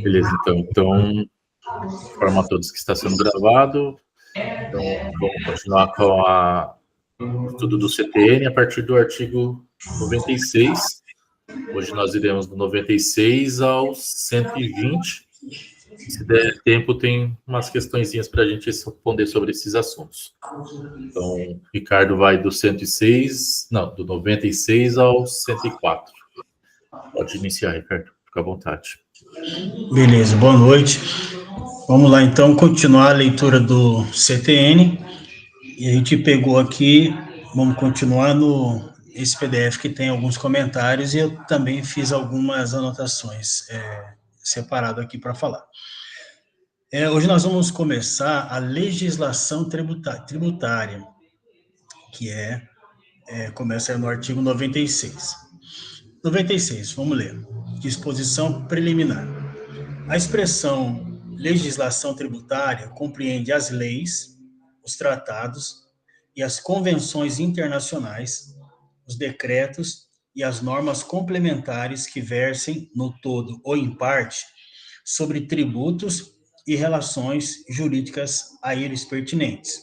Beleza, então informo a todos que está sendo gravado. Então, vamos continuar com o estudo do CTN a partir do artigo 96. Hoje nós iremos do 96 ao 120. Se der tempo, tem umas questõezinhas para a gente responder sobre esses assuntos. Então, Ricardo vai do 96 ao 104. Pode iniciar, Ricardo, fica à vontade. Beleza, boa noite. Vamos lá, então, continuar a leitura do CTN. E a gente pegou aqui, vamos continuar esse PDF que tem alguns comentários e eu também fiz algumas anotações separado aqui para falar. Hoje nós vamos começar a legislação tributária, que começa no artigo 96. 96, vamos ler. Disposição preliminar. A expressão legislação tributária compreende as leis, os tratados e as convenções internacionais, os decretos e as normas complementares que versem, no todo ou em parte, sobre tributos e relações jurídicas a eles pertinentes.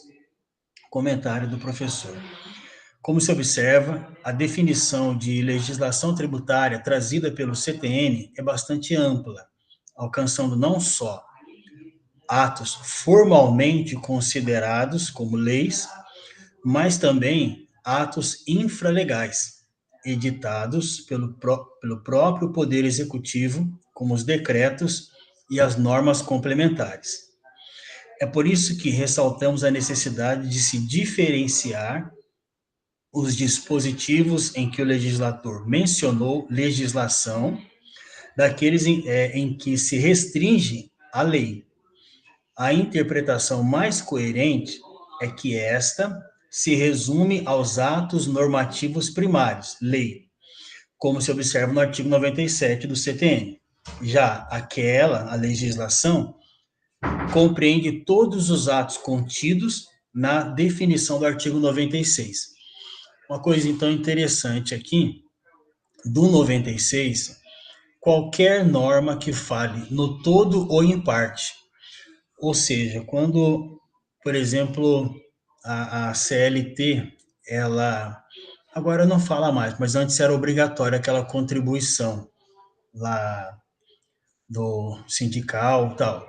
Comentário do professor. Como se observa, a definição de legislação tributária trazida pelo CTN é bastante ampla, alcançando não só atos formalmente considerados como leis, mas também atos infralegais, editados pelo próprio Poder Executivo, como os decretos e as normas complementares. É por isso que ressaltamos a necessidade de se diferenciar os dispositivos em que o legislador mencionou legislação daqueles em que se restringe a lei. A interpretação mais coerente é que esta se resume aos atos normativos primários, lei, como se observa no artigo 97 do CTN. Já a legislação, compreende todos os atos contidos na definição do artigo 96. Uma coisa, então, interessante aqui, do 96, qualquer norma que fale no todo ou em parte, ou seja, quando, por exemplo, a CLT, agora não fala mais, mas antes era obrigatória aquela contribuição lá do sindical e tal.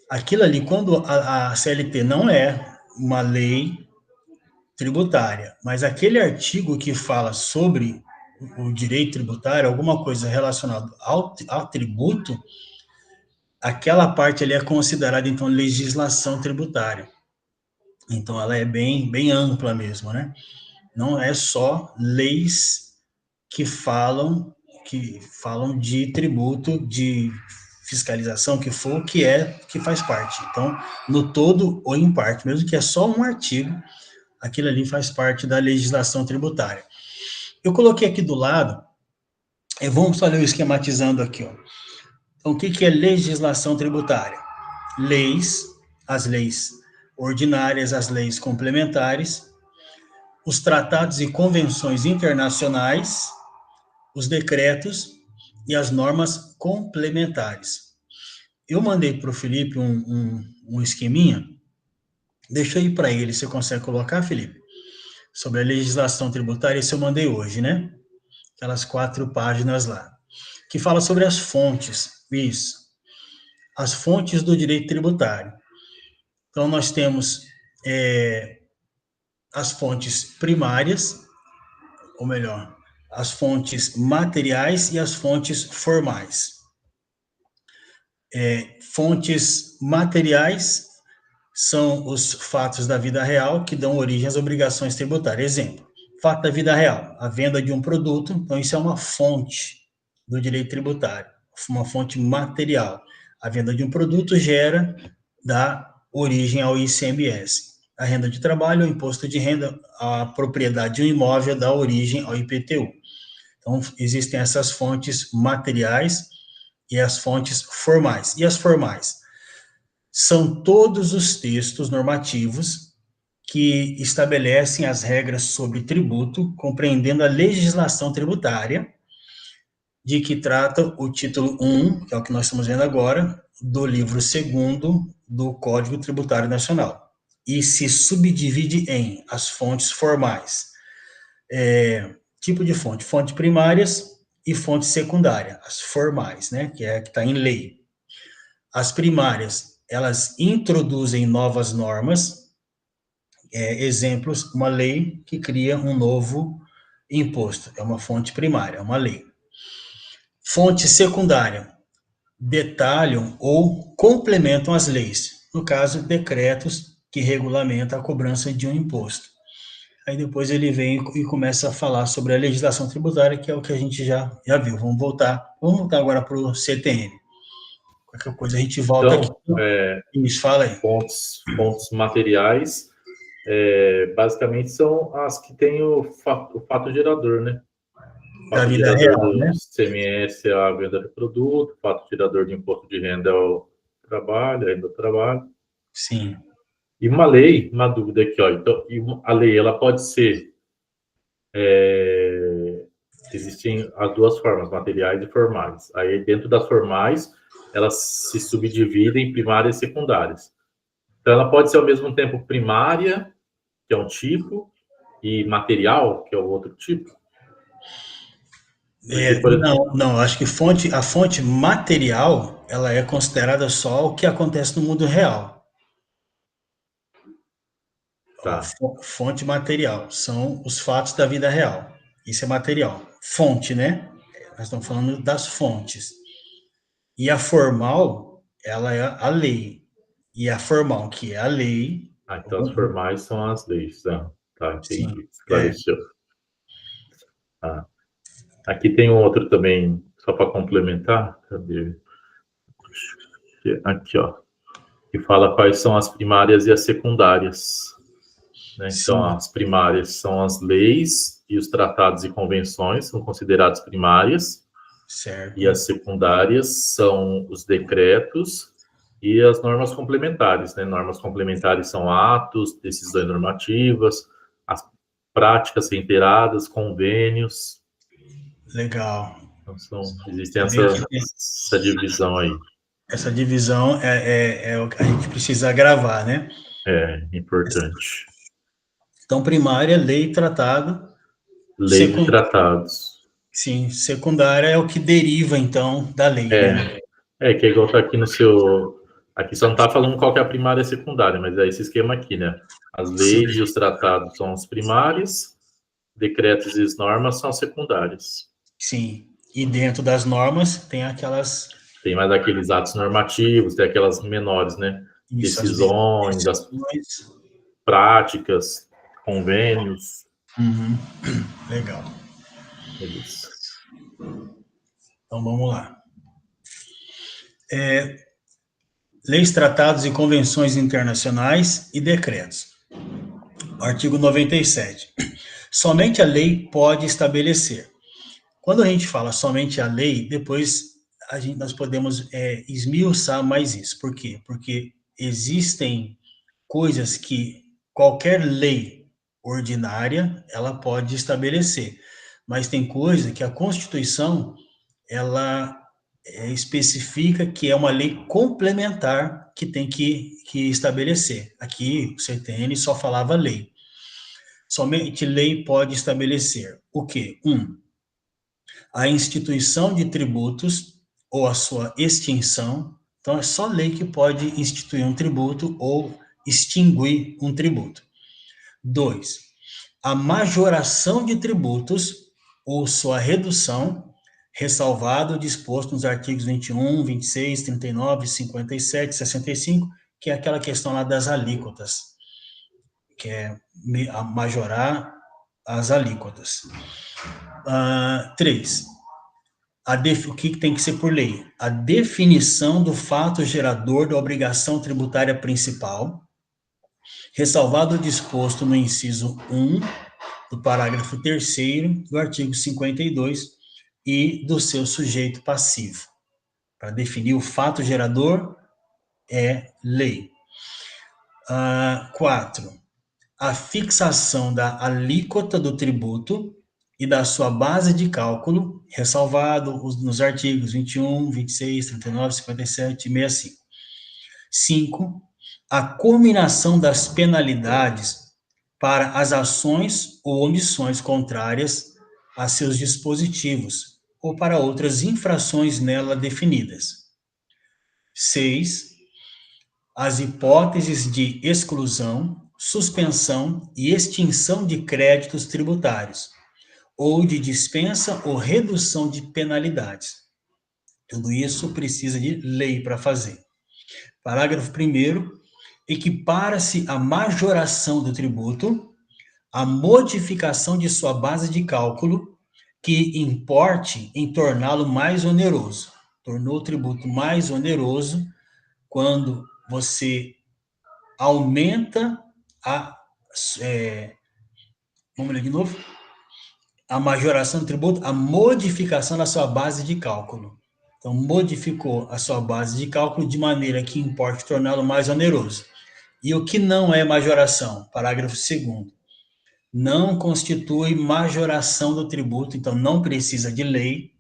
Aquilo ali, quando a CLT não é uma lei tributária, mas aquele artigo que fala sobre o direito tributário, alguma coisa relacionada ao tributo, aquela parte ali é considerada, então, legislação tributária. Então, ela é bem ampla mesmo, né? Não é só leis que falam de tributo, de fiscalização, que faz parte. Então, no todo ou em parte, mesmo que é só um artigo, aquilo ali faz parte da legislação tributária. Eu coloquei aqui do lado, vamos só ler o esquematizando aqui, ó. Então, o que é legislação tributária? Leis, as leis ordinárias, as leis complementares, os tratados e convenções internacionais, os decretos e as normas complementares. Eu mandei para o Felipe um esqueminha, deixa eu ir para ele, você consegue colocar, Felipe? Sobre a legislação tributária, esse eu mandei hoje, né? Aquelas 4 páginas lá, que fala sobre as fontes, isso, as fontes do direito tributário. Então, nós temos as fontes primárias, ou melhor, as fontes materiais e as fontes formais. Fontes materiais são os fatos da vida real que dão origem às obrigações tributárias. Exemplo, fato da vida real, a venda de um produto, então isso é uma fonte do direito tributário, uma fonte material. A venda de um produto dá origem ao ICMS. A renda de trabalho, o imposto de renda, a propriedade de um imóvel dá origem ao IPTU. Então, existem essas fontes materiais e as fontes formais. E as formais? São todos os textos normativos que estabelecem as regras sobre tributo, compreendendo a legislação tributária, de que trata o título 1, que é o que nós estamos vendo agora, do livro 2º do Código Tributário Nacional. E se subdivide em as fontes formais. Tipo de fonte, fontes primárias e fonte secundária, as formais, né, que está em lei. As primárias, elas introduzem novas normas, exemplos, uma lei que cria um novo imposto, é uma fonte primária, é uma lei. Fonte secundária, detalham ou complementam as leis, no caso, decretos que regulamentam a cobrança de um imposto. Aí depois ele vem e começa a falar sobre a legislação tributária, que é o que a gente já viu. Vamos voltar agora para o CTN. Qualquer coisa a gente volta Então, aqui. Isso, fala aí. Fontes materiais, basicamente são as que têm o fato gerador, né? O Da fato vida gerador real, do né? CMS é a venda do produto, o fato gerador do imposto de renda é o trabalho, a renda do trabalho. Sim. E uma lei, uma dúvida aqui, ó. Então, a lei, ela pode ser... existem as duas formas, materiais e formais. Aí, dentro das formais, elas se subdividem em primárias e secundárias. Então, ela pode ser, ao mesmo tempo, primária, que é um tipo, e material, que é o outro tipo. Porque, por exemplo, Não, acho que a fonte material, ela é considerada só o que acontece no mundo real. tá. Fonte material, são os fatos da vida real. Isso é material. Fonte, né? Nós estamos falando das fontes. E a formal, ela é a lei. E a formal, que é a lei. Então as formais são as leis. Tá, Sim, entendi. Esclareceu. Tá. Aqui tem um outro também, só para complementar. Cadê? Aqui, ó. Que fala quais são as primárias e as secundárias. Né? Então, sim, as primárias são as leis e os tratados e convenções, são consideradas primárias. E certo. as secundárias são os decretos e as normas complementares, né? Normas complementares são atos, decisões normativas, as práticas reiteradas, convênios. Legal. Então, existem Você vê que essa divisão aí. essa divisão é o que a gente precisa gravar, né? É importante. Então, primária, lei, tratado. Leis e tratados. Sim, secundária é o que deriva, então, da lei, né? Que é igual tá aqui no seu. Aqui só não tá falando qual que é a primária e a secundária, mas é esse esquema aqui, né? As Sim, leis e os tratados são as primárias, decretos e as normas são as secundárias. sim. E dentro das normas tem aquelas, Tem mais aqueles atos normativos, tem aquelas menores, né? isso, as Decisões, as decisões. práticas, convênios. Uhum. Legal. Beleza. Então, vamos lá. Leis, tratados e convenções internacionais e decretos. Artigo 97. Somente a lei pode estabelecer. Quando a gente fala somente a lei, depois nós podemos esmiuçar mais isso. Por quê? Porque existem coisas que qualquer lei ordinária ela pode estabelecer, mas tem coisa que a Constituição ela especifica que é uma lei complementar que tem que estabelecer. Aqui o CTN só falava lei. Somente lei pode estabelecer o quê? A instituição de tributos ou a sua extinção. Então, é só lei que pode instituir um tributo ou extinguir um tributo. 2. A majoração de tributos ou sua redução, ressalvado o disposto nos artigos 21, 26, 39, 57, 65, que é aquela questão lá das alíquotas, que é majorar as alíquotas. 3. O que tem que ser por lei? A definição do fato gerador da obrigação tributária principal, ressalvado o disposto no inciso 1 do parágrafo 3º do artigo 52 e do seu sujeito passivo. Para definir o fato gerador é lei. 4. A fixação da alíquota do tributo e da sua base de cálculo, ressalvado nos artigos 21, 26, 39, 57 e 65. 5. A combinação das penalidades para as ações ou omissões contrárias a seus dispositivos ou para outras infrações nela definidas. 6. As hipóteses de exclusão, suspensão e extinção de créditos tributários, ou de dispensa ou redução de penalidades. Tudo isso precisa de lei para fazer. Parágrafo 1º. Equipara-se a majoração do tributo à modificação de sua base de cálculo que importe em torná-lo mais oneroso. Tornou o tributo mais oneroso quando você aumenta vamos ler de novo? A majoração do tributo, a modificação da sua base de cálculo. Então, modificou a sua base de cálculo de maneira que importe torná-lo mais oneroso. E o que não é majoração? Parágrafo 2º. Não constitui majoração do tributo, então não precisa de lei,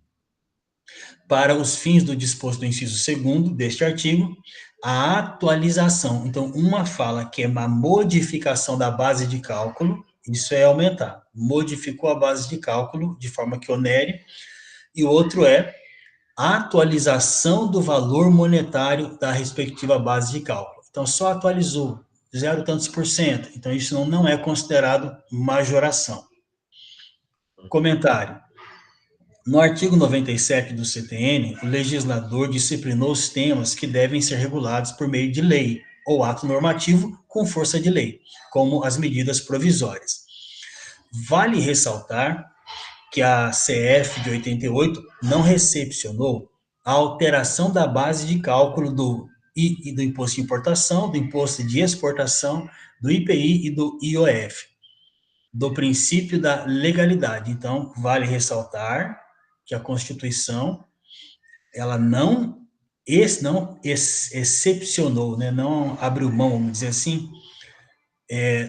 para os fins do disposto do inciso 2º deste artigo, a atualização. Então, uma fala que é uma modificação da base de cálculo, isso é aumentar. Modificou a base de cálculo de forma que onere, e o outro é a atualização do valor monetário da respectiva base de cálculo. Então, só atualizou 0 tantos por cento. Então, isso não é considerado majoração. Comentário. No artigo 97 do CTN, o legislador disciplinou os temas que devem ser regulados por meio de lei ou ato normativo com força de lei, como as medidas provisórias. Vale ressaltar que a CF de 88 não recepcionou a alteração da base de cálculo do Imposto de Importação, do Imposto de Exportação, do IPI e do IOF, do princípio da legalidade. Então, vale ressaltar que a Constituição, ela não excepcionou, né, não abriu mão, vamos dizer assim,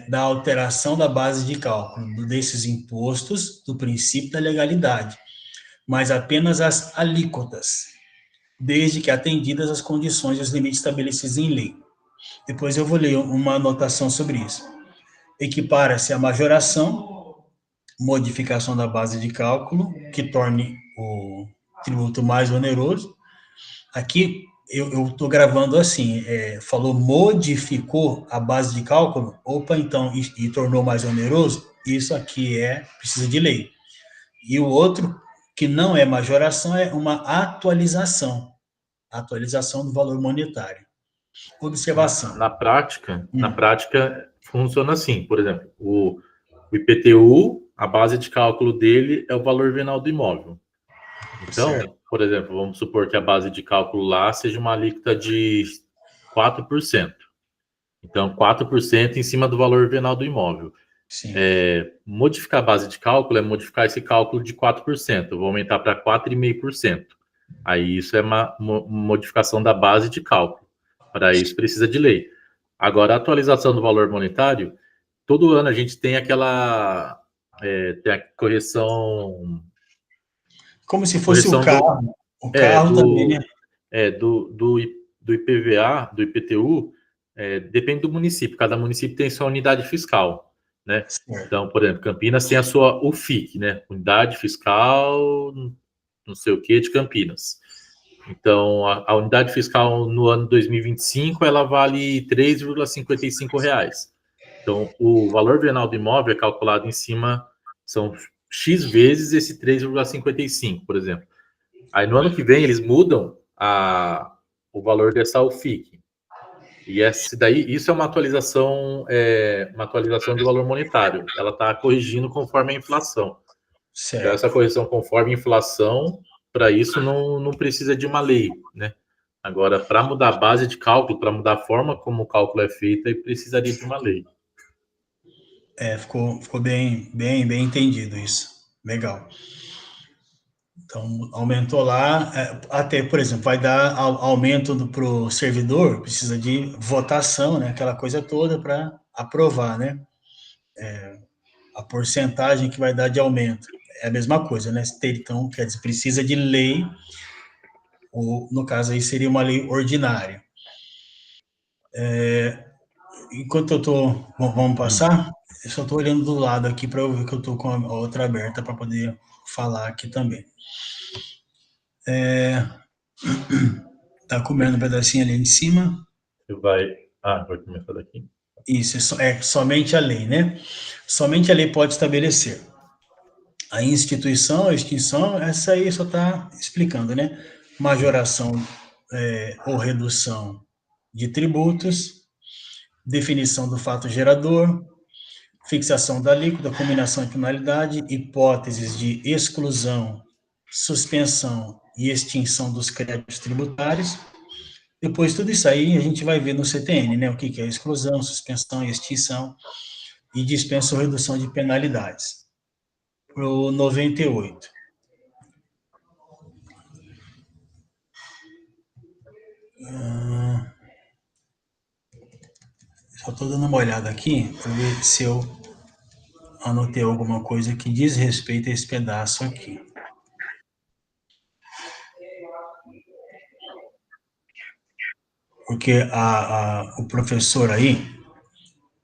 da alteração da base de cálculo desses impostos, do princípio da legalidade, mas apenas as alíquotas, desde que atendidas as condições e os limites estabelecidos em lei. Depois eu vou ler uma anotação sobre isso. Equipara-se a majoração, modificação da base de cálculo, que torne o tributo mais oneroso. Aqui eu estou gravando assim, falou modificou a base de cálculo, opa, então, e tornou mais oneroso, isso aqui precisa de lei. E o outro, que não é majoração, é uma atualização do valor monetário. Observação. Na prática, funciona assim, por exemplo, o IPTU, a base de cálculo dele é o valor venal do imóvel. Então, certo. Por exemplo, vamos supor que a base de cálculo lá seja uma alíquota de 4%. Então, 4% em cima do valor venal do imóvel. Sim. Modificar a base de cálculo é modificar esse cálculo de 4%. Eu vou aumentar para 4,5%. Aí isso é uma modificação da base de cálculo. Para isso precisa de lei. Agora, a atualização do valor monetário, todo ano a gente tem aquela tem a correção... Como se fosse o carro. O carro também, né? Do IPVA, do IPTU, depende do município. Cada município tem sua unidade fiscal, né? Certo. Então, por exemplo, Campinas tem a sua UFIC, né? Unidade Fiscal, não sei o que, de Campinas. Então, a unidade fiscal no ano 2025, ela vale R$ 3,55. Então, o valor venal do imóvel é calculado em cima, são X vezes esse 3,55, por exemplo. Aí, no ano que vem, eles mudam o valor dessa UFIC. E isso é uma atualização de valor monetário. Ela está corrigindo conforme a inflação. Certo. Então, essa correção conforme a inflação, para isso não precisa de uma lei, né? Agora, para mudar a base de cálculo, para mudar a forma como o cálculo é feito, aí precisaria de uma lei. Ficou bem entendido isso. Legal. Então, aumentou lá, até, por exemplo, vai dar aumento para o servidor, precisa de votação, né? Aquela coisa toda para aprovar, né? A porcentagem que vai dar de aumento. é a mesma coisa, né? Então, quer dizer, precisa de lei, ou no caso aí seria uma lei ordinária. Enquanto eu estou, vamos passar? Eu só estou olhando do lado aqui para eu ver que eu estou com a outra aberta para poder falar aqui também. Tá comendo um pedacinho ali em cima. Você vai. Vai começar daqui. Isso, é somente a lei, né? Somente a lei pode estabelecer. A instituição, a extinção, essa aí só está explicando, né? Majoração ou redução de tributos, definição do fato gerador, fixação da alíquota, combinação de penalidade, hipóteses de exclusão, suspensão e extinção dos créditos tributários. Depois, tudo isso aí a gente vai ver no CTN, né? O que é exclusão, suspensão e extinção, e dispensa ou redução de penalidades. Para o 98. Só estou dando uma olhada aqui para ver se eu anotei alguma coisa que diz respeito a esse pedaço aqui. Porque o professor aí,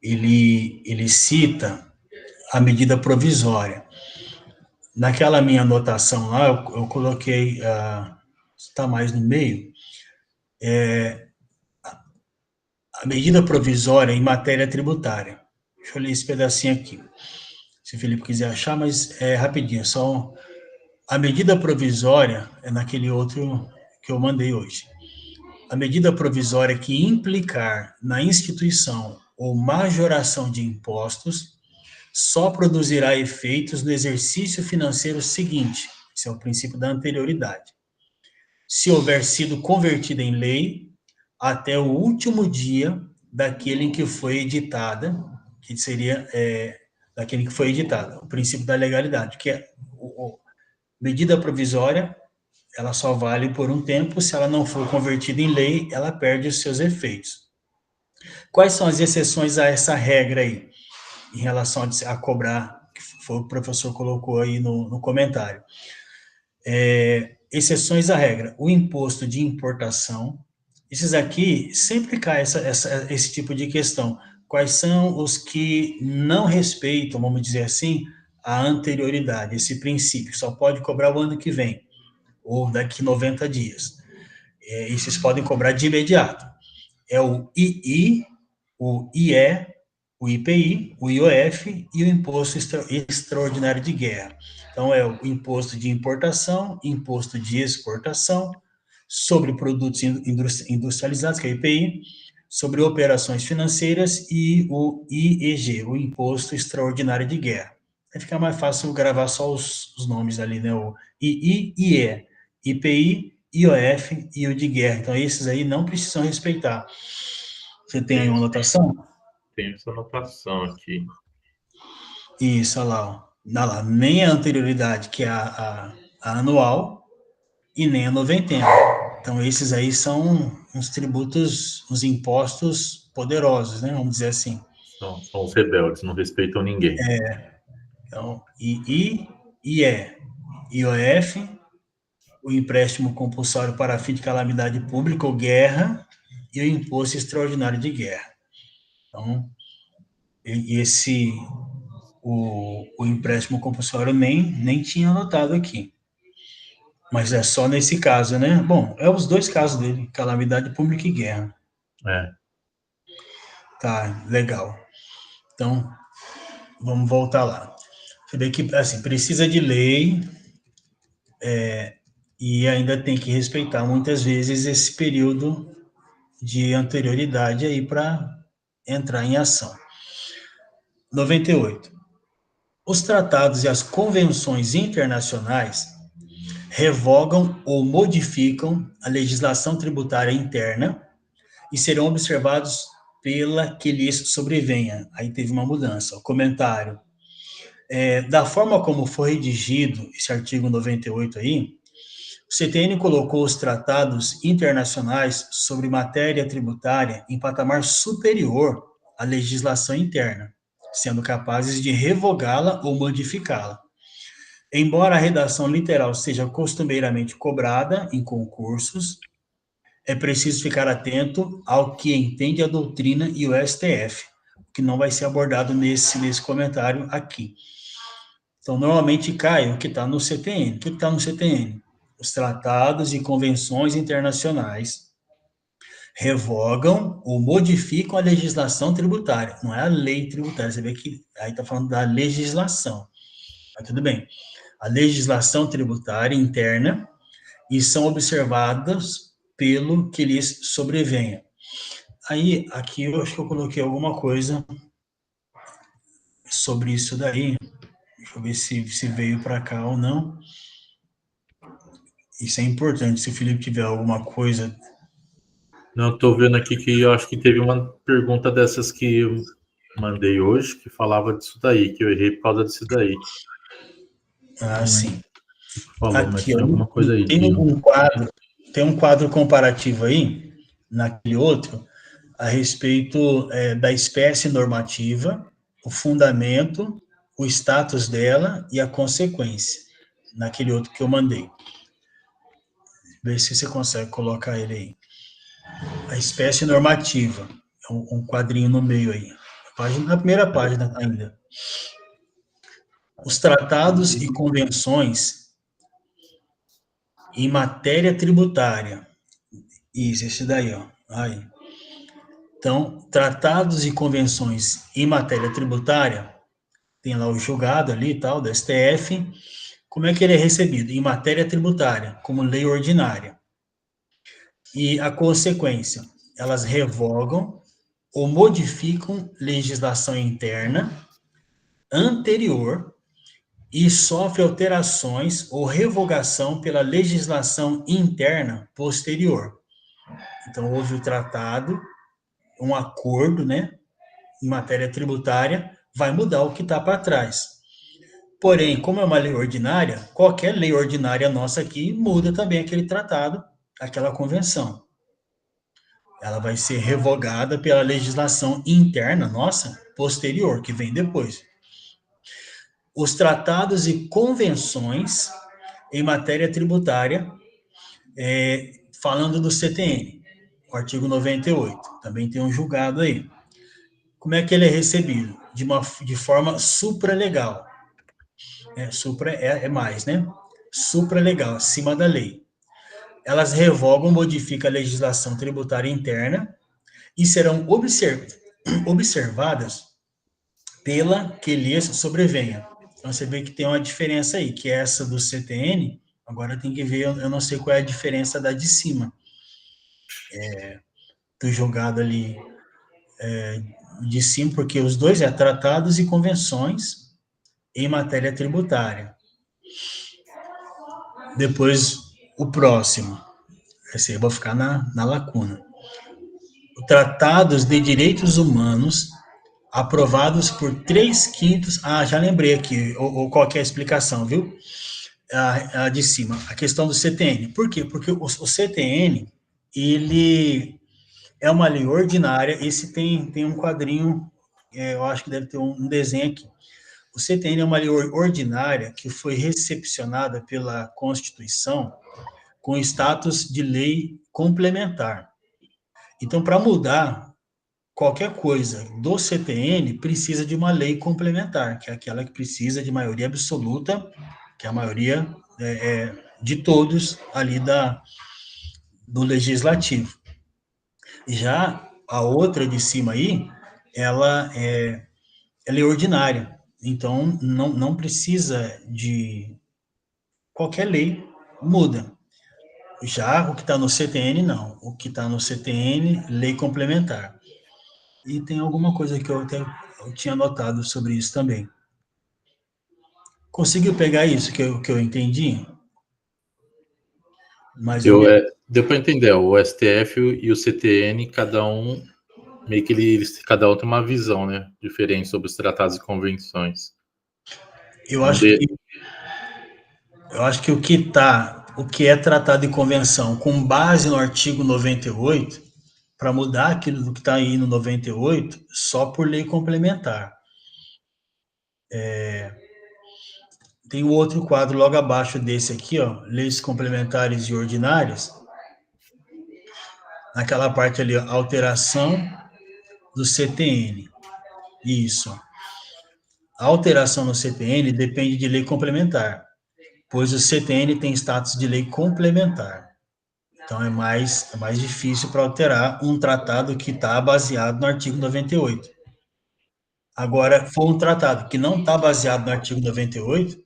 ele cita a medida provisória. Naquela minha anotação lá, eu coloquei, está mais no meio, a medida provisória em matéria tributária. Deixa eu ler esse pedacinho aqui, se o Felipe quiser achar, mas é rapidinho, só a medida provisória é naquele outro que eu mandei hoje. A medida provisória que implicar na instituição ou majoração de impostos só produzirá efeitos no exercício financeiro seguinte. Esse é o princípio da anterioridade. Se houver sido convertida em lei até o último dia daquele em que foi editada, que seria daquele que foi editada, o princípio da legalidade, que é medida provisória, ela só vale por um tempo, se ela não for convertida em lei, ela perde os seus efeitos. Quais são as exceções a essa regra aí, em relação a cobrar, que foi o que o professor colocou aí no comentário? Exceções à regra, o imposto de importação, esses aqui sempre cai esse tipo de questão. Quais são os que não respeitam, vamos dizer assim, a anterioridade, esse princípio, só pode cobrar o ano que vem, ou daqui 90 dias. Esses podem cobrar de imediato. É o II, o IE, o IPI, o IOF e o Imposto Extraordinário de Guerra. Então, é o imposto de importação, imposto de exportação, sobre produtos industrializados, que é o IPI, sobre operações financeiras e o IEG, o Imposto Extraordinário de Guerra. Aí fica mais fácil gravar só os nomes ali, né? O II, IE, IPI, IOF e o de guerra. Então, esses aí não precisam respeitar. Você tem aí uma anotação? Tem essa anotação aqui. Isso, olha lá. Olha lá. Nem a anterioridade, que é a anual, e nem a noventena. Então, esses aí são uns tributos, uns impostos poderosos, né? Vamos dizer assim. São os rebeldes, não respeitam ninguém. Então, II, IE, IOF, o empréstimo compulsório para fim de calamidade pública ou guerra e o imposto extraordinário de guerra. Então, o empréstimo compulsório nem tinha anotado aqui. Mas é só nesse caso, né? Bom, é os dois casos dele, calamidade pública e guerra. Tá, legal. Então, vamos voltar lá. Você vê que, assim, precisa de lei e ainda tem que respeitar, muitas vezes, esse período de anterioridade aí para entrar em ação. 98. Os tratados e as convenções internacionais revogam ou modificam a legislação tributária interna e serão observados pela que lhes sobrevenha. Aí teve uma mudança. O comentário. Da forma como foi redigido esse artigo 98 aí, o CTN colocou os tratados internacionais sobre matéria tributária em patamar superior à legislação interna, sendo capazes de revogá-la ou modificá-la. Embora a redação literal seja costumeiramente cobrada em concursos, é preciso ficar atento ao que entende a doutrina e o STF, que não vai ser abordado nesse comentário aqui. Então, normalmente cai o que está no CTN. O que está no CTN? Os tratados e convenções internacionais revogam ou modificam a legislação tributária. Não é a lei tributária. Você vê que aí está falando da legislação. Mas tudo bem. A legislação tributária interna e são observadas pelo que lhes sobrevenha. Aí, aqui eu acho que eu coloquei alguma coisa sobre isso daí. Deixa eu ver se veio para cá ou não. Isso é importante. Se o Felipe tiver alguma coisa. Não, estou vendo aqui que eu acho que teve uma pergunta dessas que eu mandei hoje, que falava disso daí, que eu errei por causa disso daí. Ah, sim. Falou, mas Aqui, ó, tinha alguma coisa aí. tem um quadro comparativo aí, naquele outro, a respeito da espécie normativa, o fundamento, o status dela e a consequência, naquele outro que eu mandei. Vê se você consegue colocar ele aí. A espécie normativa, um quadrinho no meio aí. Na primeira página ainda. Os tratados e convenções em matéria tributária. Isso, esse daí, ó. Aí. Então, tratados e convenções em matéria tributária, tem lá o julgado ali e tal, do STF. Como é que ele é recebido? Em matéria tributária, como lei ordinária. E a consequência, elas revogam ou modificam legislação interna anterior e sofre alterações ou revogação pela legislação interna posterior. Então, houve o tratado, um acordo, né, em matéria tributária, vai mudar o que está para trás. Porém, como é uma lei ordinária, qualquer lei ordinária nossa aqui muda também aquele tratado, aquela convenção. Ela vai ser revogada pela legislação interna nossa, posterior, que vem depois. Os tratados e convenções em matéria tributária, falando do CTN, o artigo 98, também tem um julgado aí. Como é que ele é recebido? De forma supralegal. Supra é mais, né? Supralegal, acima da lei. Elas revogam, modificam a legislação tributária interna e serão observadas pela que lhes sobrevenha. Então, você vê que tem uma diferença aí, que é essa do CTN, agora tem que ver, eu não sei qual é a diferença da de cima, do jogado ali de cima, porque os dois é tratados e convenções em matéria tributária. Depois, o próximo, esse aí eu vou ficar na lacuna. Tratados de direitos humanos aprovados por 3/5. Já lembrei aqui, ou qual que é a explicação, viu? A de cima, a questão do CTN. Por quê? Porque o CTN, ele é uma lei ordinária, esse tem um quadrinho, eu acho que deve ter um desenho aqui. O CTN é uma lei ordinária que foi recepcionada pela Constituição com status de lei complementar. Então, para mudar qualquer coisa do CTN, precisa de uma lei complementar, que é aquela que precisa de maioria absoluta, que é a maioria de todos ali do legislativo. Já a outra de cima aí, ela é ordinária, então não precisa de qualquer lei, muda. Já o que está no CTN, não. O que está no CTN, lei complementar. E tem alguma coisa que eu tinha notado sobre isso também. Conseguiu pegar isso que eu entendi? Mais ou menos. Deu para entender, o STF e o CTN, cada um meio que cada um tem uma visão, né, diferente sobre os tratados e convenções. Eu acho que o que é tratado de convenção com base no artigo 98, para mudar aquilo do que está aí no 98, só por lei complementar. tem o outro quadro logo abaixo desse aqui, ó, leis complementares e ordinárias. Naquela parte ali, ó, alteração do CTN. Isso. A alteração no CTN depende de lei complementar, pois o CTN tem status de lei complementar. Então, é mais difícil para alterar um tratado que está baseado no artigo 98. Agora, for um tratado que não está baseado no artigo 98,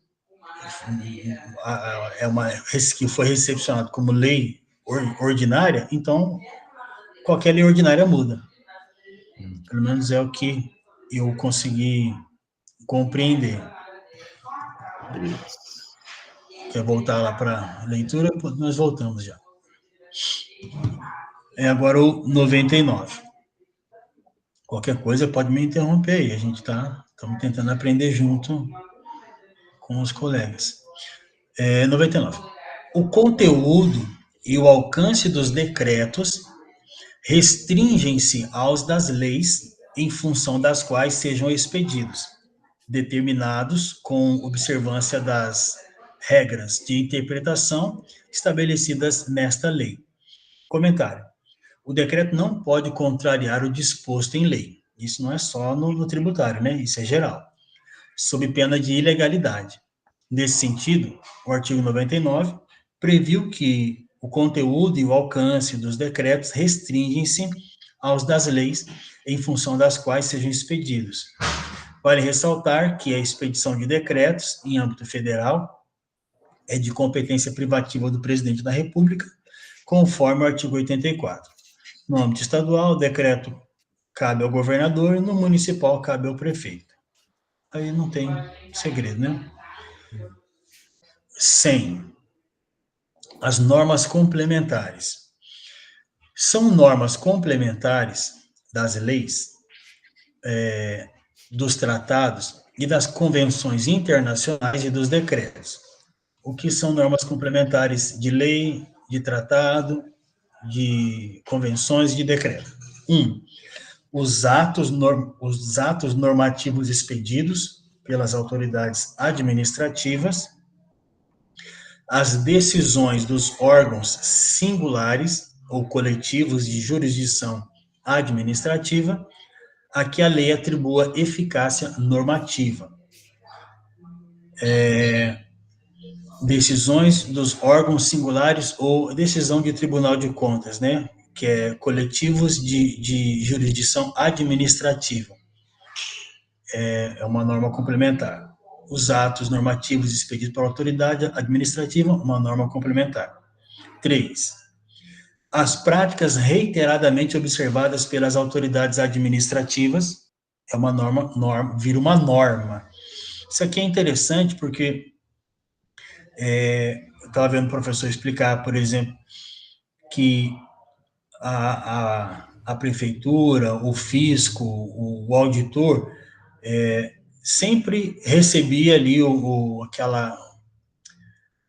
que foi recepcionado como lei ordinária, então qualquer lei ordinária muda. Pelo menos é o que eu consegui compreender. Isso. Quer voltar lá para a leitura? Nós voltamos já. É agora o 99. Qualquer coisa pode me interromper aí. A gente estamos tentando aprender junto com os colegas. 99. O conteúdo e o alcance dos decretos restringem-se aos das leis em função das quais sejam expedidos, determinados com observância das regras de interpretação estabelecidas nesta lei. Comentário. O decreto não pode contrariar o disposto em lei. Isso não é só no tributário, né? Isso é geral. Sob pena de ilegalidade. Nesse sentido, o artigo 99 previu que o conteúdo e o alcance dos decretos restringem-se aos das leis em função das quais sejam expedidos. Vale ressaltar que a expedição de decretos em âmbito federal é de competência privativa do presidente da República, conforme o artigo 84. No âmbito estadual, o decreto cabe ao governador, no municipal cabe ao prefeito. Aí não tem segredo, né? 100. As normas complementares. São normas complementares das leis, dos tratados e das convenções internacionais e dos decretos. O que são normas complementares de lei, de tratado, de convenções e de decreto? 1. Os atos normativos expedidos pelas autoridades administrativas, as decisões dos órgãos singulares ou coletivos de jurisdição administrativa, a que a lei atribua eficácia normativa. Decisões dos órgãos singulares ou decisão de Tribunal de Contas, né? Que é coletivos de jurisdição administrativa. É uma norma complementar. Os atos normativos expedidos pela autoridade administrativa, uma norma complementar. 3. As práticas reiteradamente observadas pelas autoridades administrativas, é uma norma, vira uma norma. Isso aqui é interessante porque eu estava vendo o professor explicar, por exemplo, que a prefeitura, o fisco, o auditor, sempre recebia ali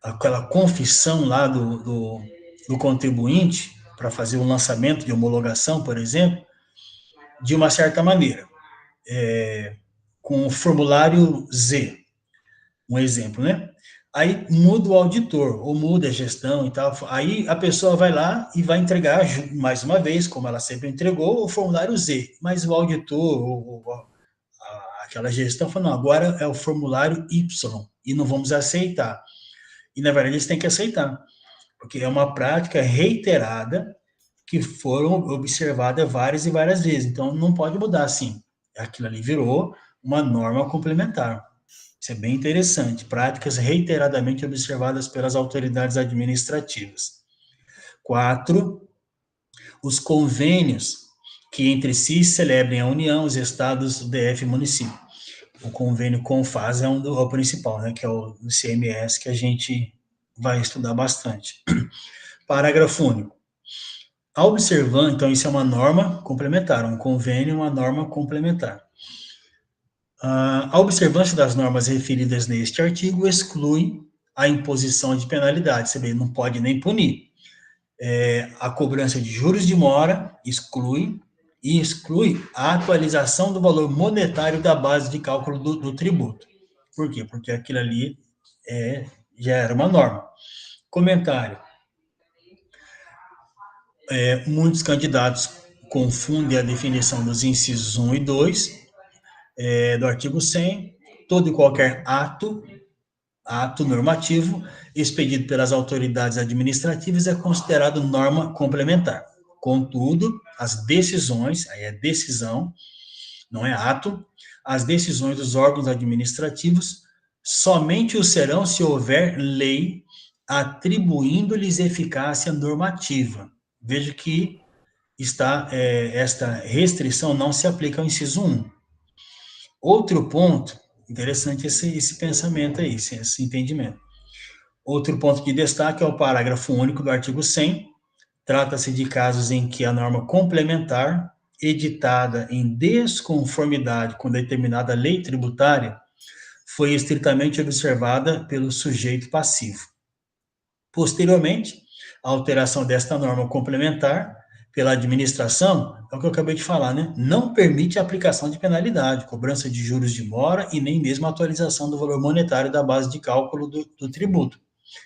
aquela confissão lá do contribuinte para fazer o lançamento de homologação, por exemplo, de uma certa maneira, com o formulário Z, um exemplo, né? Aí muda o auditor, ou muda a gestão e tal, aí a pessoa vai lá e vai entregar, mais uma vez, como ela sempre entregou, o formulário Z, mas o auditor, aquela gestão falou, não, agora é o formulário Y, e não vamos aceitar. E, na verdade, eles têm que aceitar, porque é uma prática reiterada que foram observadas várias e várias vezes. Então, não pode mudar assim. Aquilo ali virou uma norma complementar. Isso é bem interessante. Práticas reiteradamente observadas pelas autoridades administrativas. 4. Os convênios que entre si celebrem a União, os estados, o DF e o município. O convênio CONFAS é o principal, né, que é o CMS, que a gente vai estudar bastante. Parágrafo único. A observância, então isso é uma norma complementar, um convênio, uma norma complementar. A observância das normas referidas neste artigo exclui a imposição de penalidade, você vê, não pode nem punir. A cobrança de juros de mora exclui a atualização do valor monetário da base de cálculo do tributo. Por quê? Porque aquilo ali já era uma norma. Comentário. Muitos candidatos confundem a definição dos incisos 1 e 2 do artigo 100. Todo e qualquer ato normativo expedido pelas autoridades administrativas é considerado norma complementar. Contudo, as decisões, aí é decisão, não é ato, as decisões dos órgãos administrativos somente o serão se houver lei atribuindo-lhes eficácia normativa. Veja que esta restrição não se aplica ao inciso 1. Outro ponto, interessante esse pensamento aí, esse entendimento. Outro ponto de destaque é o parágrafo único do artigo 100. Trata-se de casos em que a norma complementar, editada em desconformidade com determinada lei tributária, foi estritamente observada pelo sujeito passivo. Posteriormente, a alteração desta norma complementar pela administração, é o que eu acabei de falar, né? Não permite a aplicação de penalidade, cobrança de juros de mora e nem mesmo a atualização do valor monetário da base de cálculo do tributo.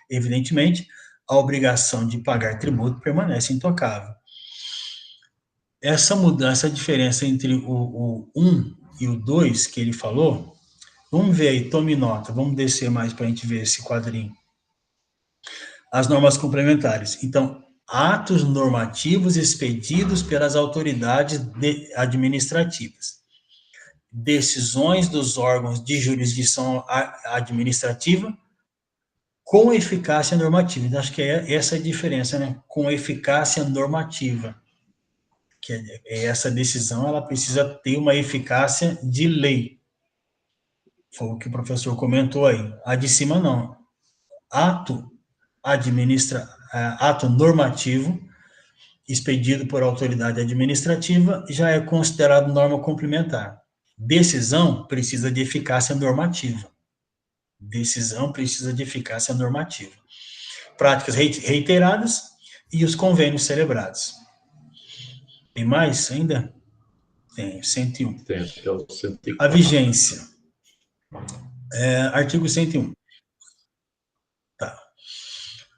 Evidentemente, a obrigação de pagar tributo permanece intocável. Essa mudança, a diferença entre o 1 e o 2 que ele falou, vamos ver aí, tome nota, vamos descer mais para a gente ver esse quadrinho. As normas complementares. Então, atos normativos expedidos pelas autoridades administrativas. Decisões dos órgãos de jurisdição administrativa com eficácia normativa. Então, acho que é essa a diferença, né? Com eficácia normativa. Que essa decisão, ela precisa ter uma eficácia de lei. Foi o que o professor comentou aí. A de cima, não. Ato normativo expedido por autoridade administrativa já é considerado norma complementar. Decisão precisa de eficácia normativa. Práticas reiteradas e os convênios celebrados. Tem mais ainda? Tem, 101. Tem, até o 104. A vigência. Artigo 101. Tá.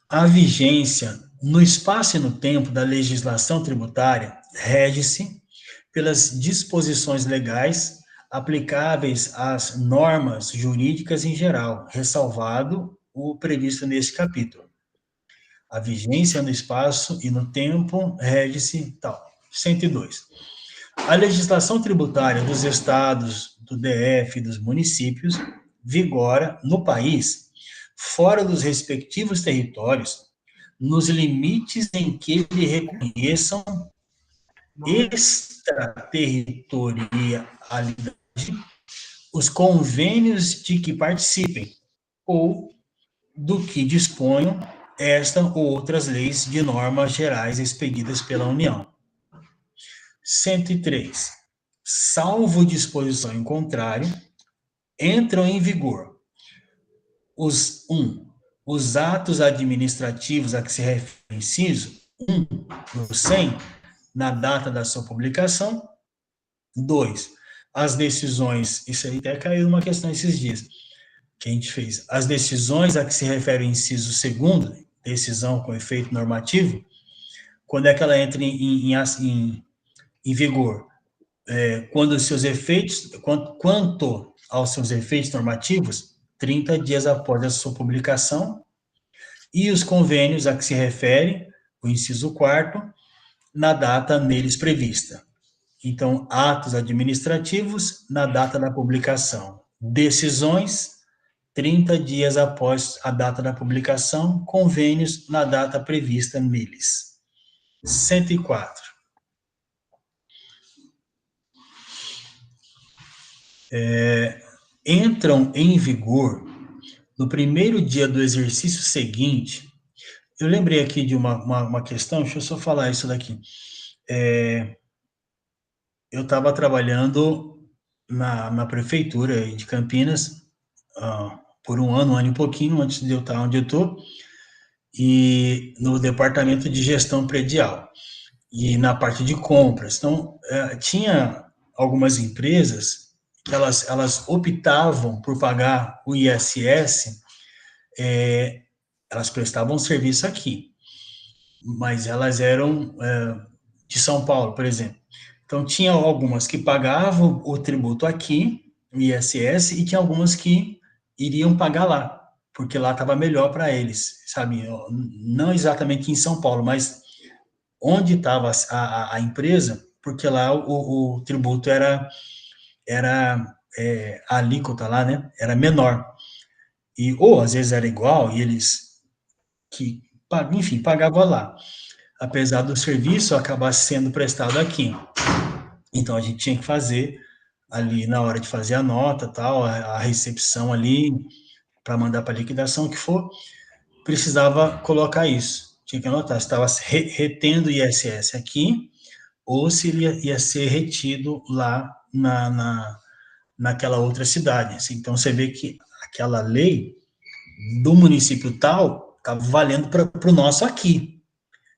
A vigência no espaço e no tempo da legislação tributária rege-se pelas disposições legais aplicáveis às normas jurídicas em geral, ressalvado o previsto neste capítulo. A vigência no espaço e no tempo rege-se tal. 102. A legislação tributária dos estados, do DF e dos municípios vigora no país, fora dos respectivos territórios, nos limites em que lhe reconheçam extraterritorialidade os convênios de que participem, ou do que disponham esta ou outras leis de normas gerais expedidas pela União. 103. Salvo disposição em contrário, entram em vigor os atos administrativos a que se refere o inciso 1 do 100, na data da sua publicação. 2. As decisões, isso aí até caiu uma questão esses dias, que a gente fez. As decisões a que se refere o inciso 2º, decisão com efeito normativo, quando é que ela entra em vigor? Quanto aos seus efeitos normativos, 30 dias após a sua publicação, e os convênios a que se refere, o inciso 4º, na data neles prevista. Então, atos administrativos na data da publicação. Decisões, 30 dias após a data da publicação, convênios na data prevista neles. 104. Entram em vigor no primeiro dia do exercício seguinte. Eu lembrei aqui de uma questão, deixa eu só falar isso daqui. Eu estava trabalhando na prefeitura de Campinas por um ano e pouquinho, antes de eu estar onde eu estou, e no departamento de gestão predial, e na parte de compras. Então, tinha algumas empresas que elas optavam por pagar o ISS elas prestavam serviço aqui, mas elas eram de São Paulo, por exemplo. Então, tinha algumas que pagavam o tributo aqui, o ISS, e tinha algumas que iriam pagar lá, porque lá estava melhor para eles, sabe? Não exatamente em São Paulo, mas onde estava a empresa, porque lá o tributo era a alíquota lá, né? Era menor. Ou às vezes era igual, e eles, enfim, pagavam lá, apesar do serviço acabar sendo prestado aqui. Então, a gente tinha que fazer ali, na hora de fazer a nota, tal, a recepção ali, para mandar para liquidação, o que for, precisava colocar isso. Tinha que anotar se estava retendo ISS aqui, ou se ele ia ser retido lá naquela outra cidade. Assim. Então, você vê que aquela lei do município tal estava valendo para o nosso aqui.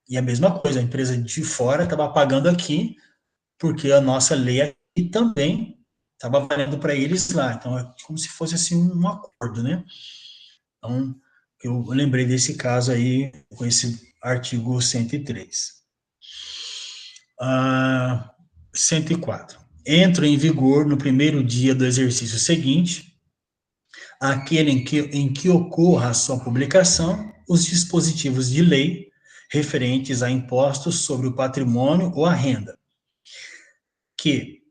E a mesma coisa, a empresa de fora estava pagando aqui, porque a nossa lei aqui também estava valendo para eles lá. Então, é como se fosse assim um acordo, né? Então, eu lembrei desse caso aí com esse artigo 103. 104. Entra em vigor no primeiro dia do exercício seguinte, aquele em que ocorra a sua publicação, os dispositivos de lei referentes a impostos sobre o patrimônio ou a renda. Que,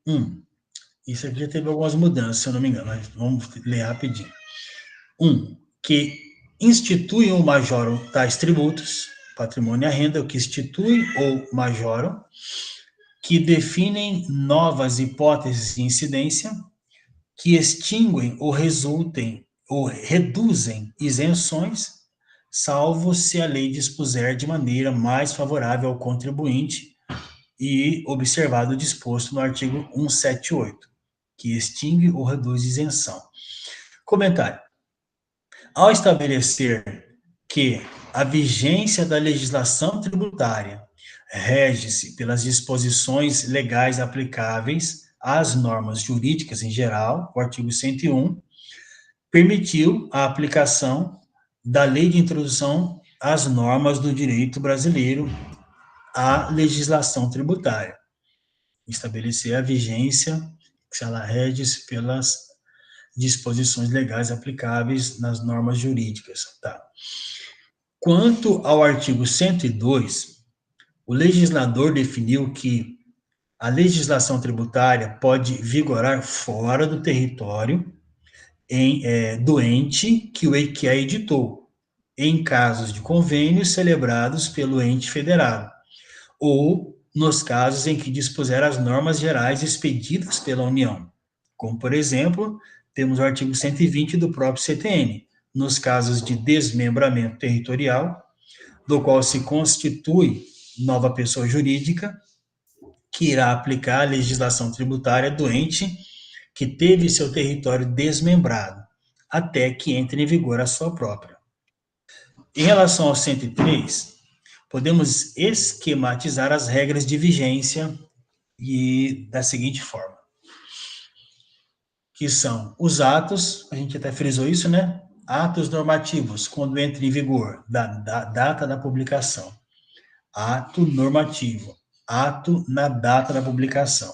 isso aqui já teve algumas mudanças, se eu não me engano, mas vamos ler rapidinho. Que institui ou majoram tais tributos, patrimônio e a renda, o que institui ou majoram, que definem novas hipóteses de incidência, que extinguem ou resultem ou reduzem isenções, salvo se a lei dispuser de maneira mais favorável ao contribuinte e observado o disposto no artigo 178, que extingue ou reduz isenção. Comentário. Ao estabelecer que a vigência da legislação tributária rege-se pelas disposições legais aplicáveis às normas jurídicas em geral, o artigo 101, permitiu a aplicação da Lei de Introdução às Normas do Direito Brasileiro à legislação tributária. Estabelecer a vigência, que ela rege-se pelas disposições legais aplicáveis nas normas jurídicas. Tá? Quanto ao artigo 102, o legislador definiu que a legislação tributária pode vigorar fora do território do ente que a editou, em casos de convênios celebrados pelo ente federado, ou nos casos em que dispuser as normas gerais expedidas pela União, como, por exemplo, temos o artigo 120 do próprio CTN, nos casos de desmembramento territorial, do qual se constitui nova pessoa jurídica, que irá aplicar a legislação tributária do ente que teve seu território desmembrado, até que entre em vigor a sua própria. Em relação ao 103, podemos esquematizar as regras de vigência da seguinte forma, que são os atos, a gente até frisou isso, né? Atos normativos, quando entra em vigor, da data da publicação. Ato normativo, ato na data da publicação.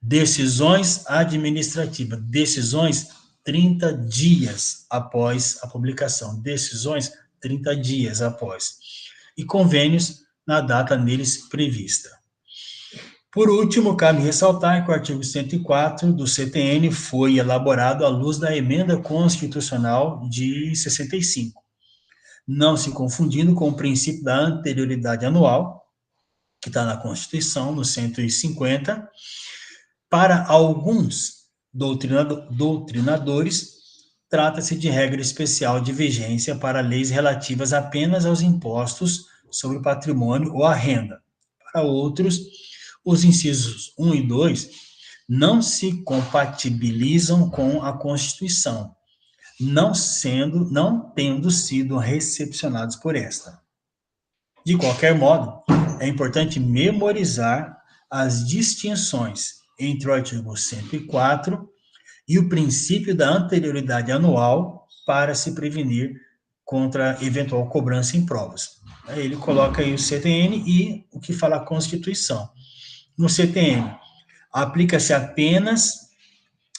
Decisões administrativas, decisões 30 dias após a publicação, decisões 30 dias após. E convênios na data neles prevista. Por último, cabe ressaltar que o artigo 104 do CTN foi elaborado à luz da emenda constitucional de 65, não se confundindo com o princípio da anterioridade anual, que está na Constituição, no 150. Para alguns doutrinadores, trata-se de regra especial de vigência para leis relativas apenas aos impostos sobre o patrimônio ou a renda. Para outros, os incisos 1 e 2 não se compatibilizam com a Constituição, não tendo sido recepcionados por esta. De qualquer modo, é importante memorizar as distinções entre o artigo 104 e o princípio da anterioridade anual para se prevenir contra eventual cobrança em provas. Aí ele coloca aí o CTN e o que fala a Constituição. No CTN, aplica-se apenas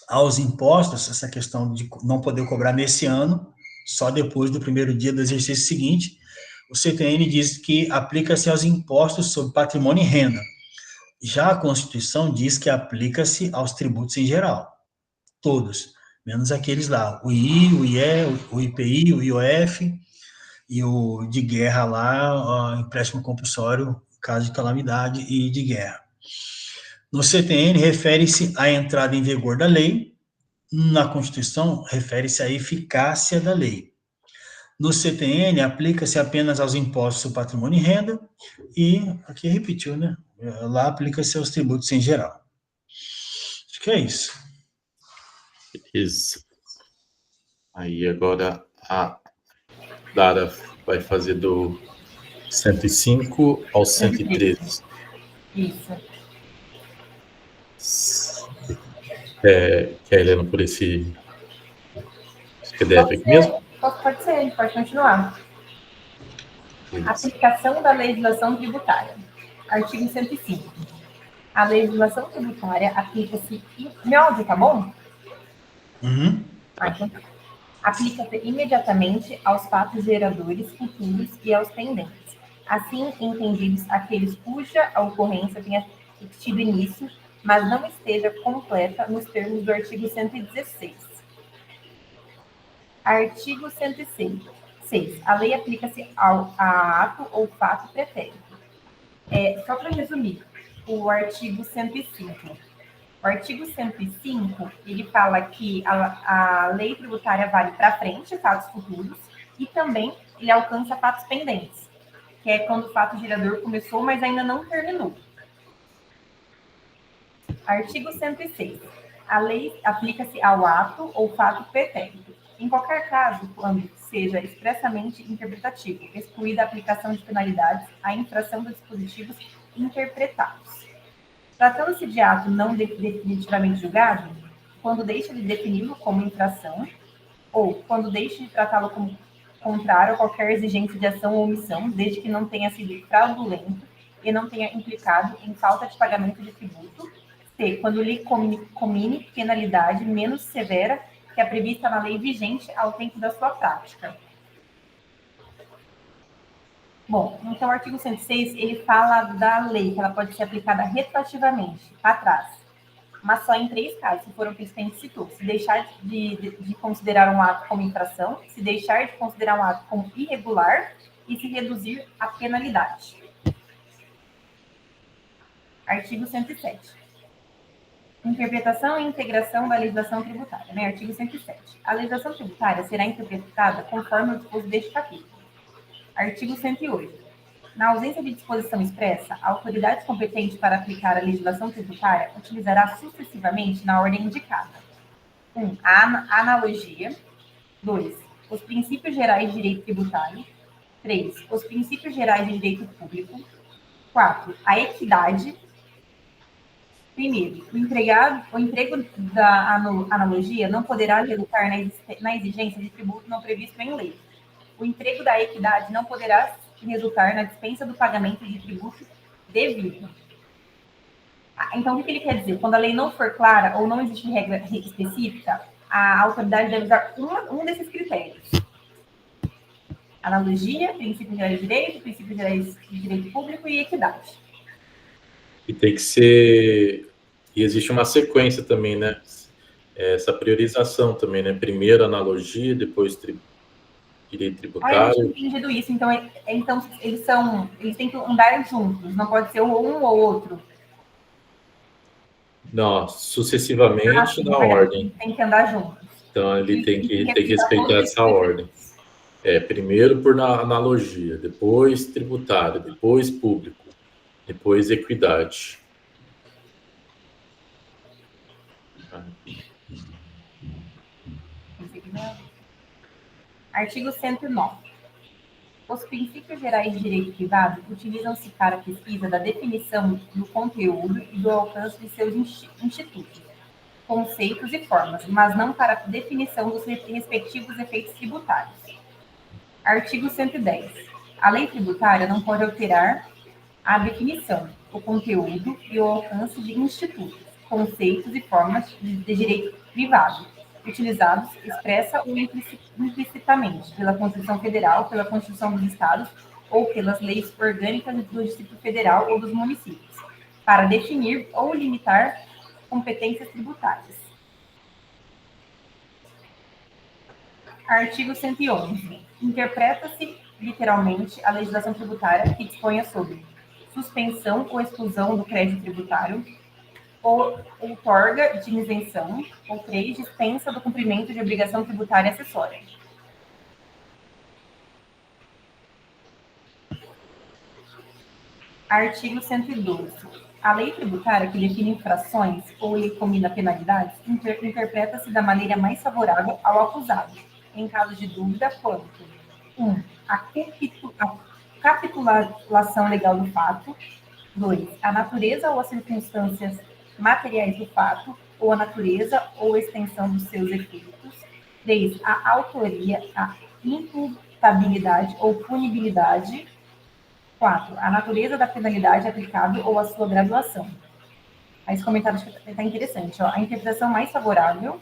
aos impostos, essa questão de não poder cobrar nesse ano, só depois do primeiro dia do exercício seguinte. O CTN diz que aplica-se aos impostos sobre patrimônio e renda. Já a Constituição diz que aplica-se aos tributos em geral, todos, menos aqueles lá, o I, o IE, o IPI, o IOF e o de guerra lá, empréstimo compulsório, caso de calamidade e de guerra. No CTN, refere-se à entrada em vigor da lei, na Constituição, refere-se à eficácia da lei. No CTN, aplica-se apenas aos impostos sobre patrimônio e renda, e, aqui repetiu, né? Lá aplica-se aos tributos em geral. Acho que é isso. Isso. Aí agora a Dara vai fazer do 105 ao 113. Isso. Quer ir lendo por esse PDF aqui mesmo? Pode ser, a gente pode continuar. Isso. Aplicação da legislação tributária. Artigo 105. A legislação tributária aplica-se... Meu áudio tá bom? Uhum. Então, aplica-se imediatamente aos fatos geradores futuros e aos pendentes, assim entendidos aqueles cuja ocorrência tenha tido início, mas não esteja completa nos termos do artigo 116. Artigo 106. A lei aplica-se a ato ou fato pretérito. Só para resumir, o artigo 105. O artigo 105, ele fala que a lei tributária vale para frente, fatos futuros, e também ele alcança fatos pendentes, que é quando o fato gerador começou, mas ainda não terminou. Artigo 106. A lei aplica-se ao ato ou fato pretérito. Em qualquer caso, quando seja expressamente interpretativo, excluída a aplicação de penalidades à infração dos dispositivos interpretados. Tratando-se de ato não definitivamente julgado, quando deixa de defini-lo como infração, ou quando deixa de tratá-lo como contrário a qualquer exigência de ação ou omissão, desde que não tenha sido fraudulento e não tenha implicado em falta de pagamento de tributo, C, quando lhe comine penalidade menos severa que a prevista na lei vigente ao tempo da sua prática. Bom, então o artigo 106, ele fala da lei, que ela pode ser aplicada retroativamente, para trás, mas só em 3 casos, se foram aqueles que a gente citou: se deixar de considerar um ato como infração, se deixar de considerar um ato como irregular e se reduzir a penalidade. Artigo 107. Interpretação e integração da legislação tributária, né? Artigo 107. A legislação tributária será interpretada conforme o disposto deste capítulo. Artigo 108. Na ausência de disposição expressa, a autoridade competente para aplicar a legislação tributária utilizará sucessivamente na ordem indicada: 1. A analogia. 2. Os princípios gerais de direito tributário. 3. Os princípios gerais de direito público. 4. A equidade. Primeiro, o emprego da analogia não poderá resultar na exigência de tributo não previsto em lei. O emprego da equidade não poderá resultar na dispensa do pagamento de tributo devido. Então, o que ele quer dizer? Quando a lei não for clara ou não existe regra específica, a autoridade deve usar um desses critérios: analogia, princípios gerais de direito, princípios gerais de direito público e equidade. E tem que ser... E existe uma sequência também, né? Essa priorização também, né? Primeiro analogia, depois direito tributário. Eu tinha entendido isso. Então eles têm que andar juntos, não pode ser um ou outro. Não, sucessivamente na ordem. Tem que andar juntos. Então ele tem que respeitar essa ordem. Primeiro por analogia, depois tributário, depois público, depois equidade. Artigo 109. Os princípios gerais de direito privado utilizam-se para a pesquisa da definição do conteúdo e do alcance de seus institutos, conceitos e formas, mas não para a definição dos respectivos efeitos tributários. Artigo 110. A lei tributária não pode alterar a definição, o conteúdo e o alcance de institutos, conceitos e formas de direito privado, utilizados expressa ou implicitamente pela Constituição Federal, pela Constituição dos Estados ou pelas leis orgânicas do Distrito Federal ou dos municípios, para definir ou limitar competências tributárias. Artigo 111. Interpreta-se literalmente a legislação tributária que disponha sobre suspensão ou exclusão do crédito tributário, ou outorga de isenção, ou 3, dispensa do cumprimento de obrigação tributária acessória. Artigo 112. A lei tributária que define infrações ou elimina penalidades interpreta-se da maneira mais favorável ao acusado, em caso de dúvida quanto 1. A capitulação legal do fato, 2. A natureza ou as circunstâncias materiais do fato, ou a natureza ou extensão dos seus efeitos, 3. A autoria, a imputabilidade ou punibilidade, 4. A natureza da penalidade aplicável ou a sua graduação. Aí esse comentário está interessante. Ó. A interpretação mais favorável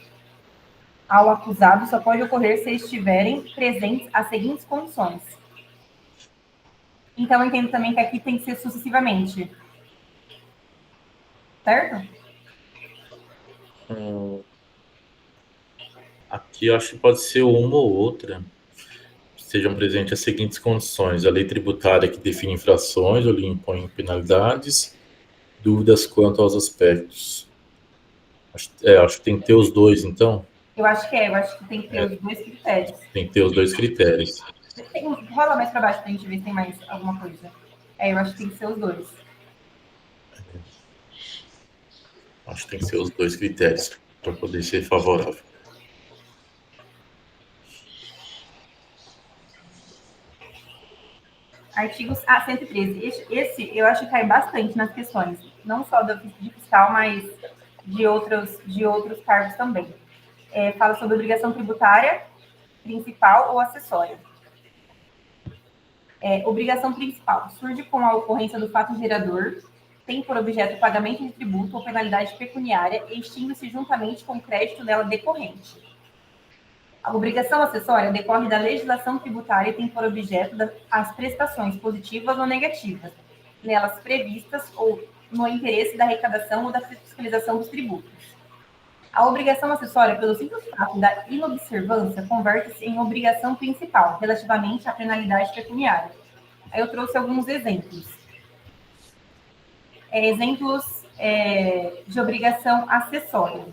ao acusado só pode ocorrer se estiverem presentes as seguintes condições. Então, eu entendo também que aqui tem que ser sucessivamente. Certo? Aqui eu acho que pode ser uma ou outra. Sejam presentes as seguintes condições: a lei tributária que define infrações ou lhe impõe penalidades, dúvidas quanto aos aspectos. Acho que tem que ter os dois, então. Eu acho que tem que ter os dois critérios. Tem que ter os dois critérios. Rola mais para baixo para a gente ver se tem mais alguma coisa. Eu acho que tem que ser os dois. Acho que tem que ser os dois critérios para poder ser favorável. Artigo 113. Esse eu acho que cai bastante nas questões, não só de fiscal, mas de outros cargos também. Fala sobre obrigação tributária principal ou acessória. Obrigação principal. Surge com a ocorrência do fato gerador, tem por objeto o pagamento de tributo ou penalidade pecuniária e extingue-se juntamente com o crédito dela decorrente. A obrigação acessória decorre da legislação tributária e tem por objeto as prestações positivas ou negativas, nelas previstas ou no interesse da arrecadação ou da fiscalização dos tributos. A obrigação acessória, pelo simples fato da inobservância, converte-se em obrigação principal, relativamente à penalidade pecuniária. Aí eu trouxe alguns exemplos. Exemplos de obrigação acessória.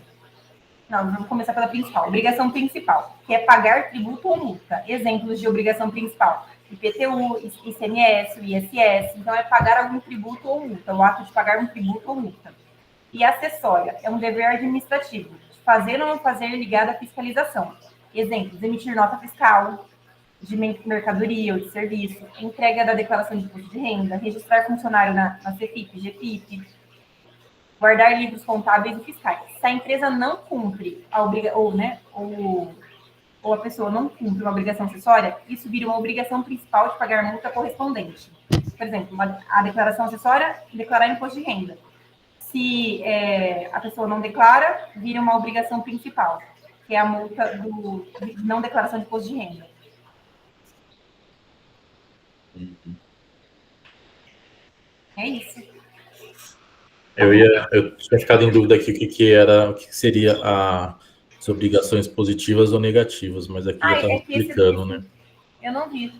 Não, vamos começar pela principal. Obrigação principal, que é pagar tributo ou multa. Exemplos de obrigação principal: IPTU, ICMS, ISS. Então, é pagar algum tributo ou multa, o ato de pagar um tributo ou multa. E acessória, é um dever administrativo, de fazer ou não fazer ligado à fiscalização. Exemplos: emitir nota fiscal, de mercadoria ou de serviço, entrega da declaração de imposto de renda, registrar funcionário na CFIP, GFIP, guardar livros contábeis e fiscais. Se a empresa não cumpre ou a pessoa não cumpre uma obrigação acessória, isso vira uma obrigação principal de pagar multa correspondente. Por exemplo, a declaração acessória, declarar imposto de renda. Se a pessoa não declara, vira uma obrigação principal, que é a multa de não declaração de imposto de renda. É isso. Eu tinha ficado em dúvida aqui o que seria as obrigações positivas ou negativas, mas aqui já estava explicando, né? Eu não vi.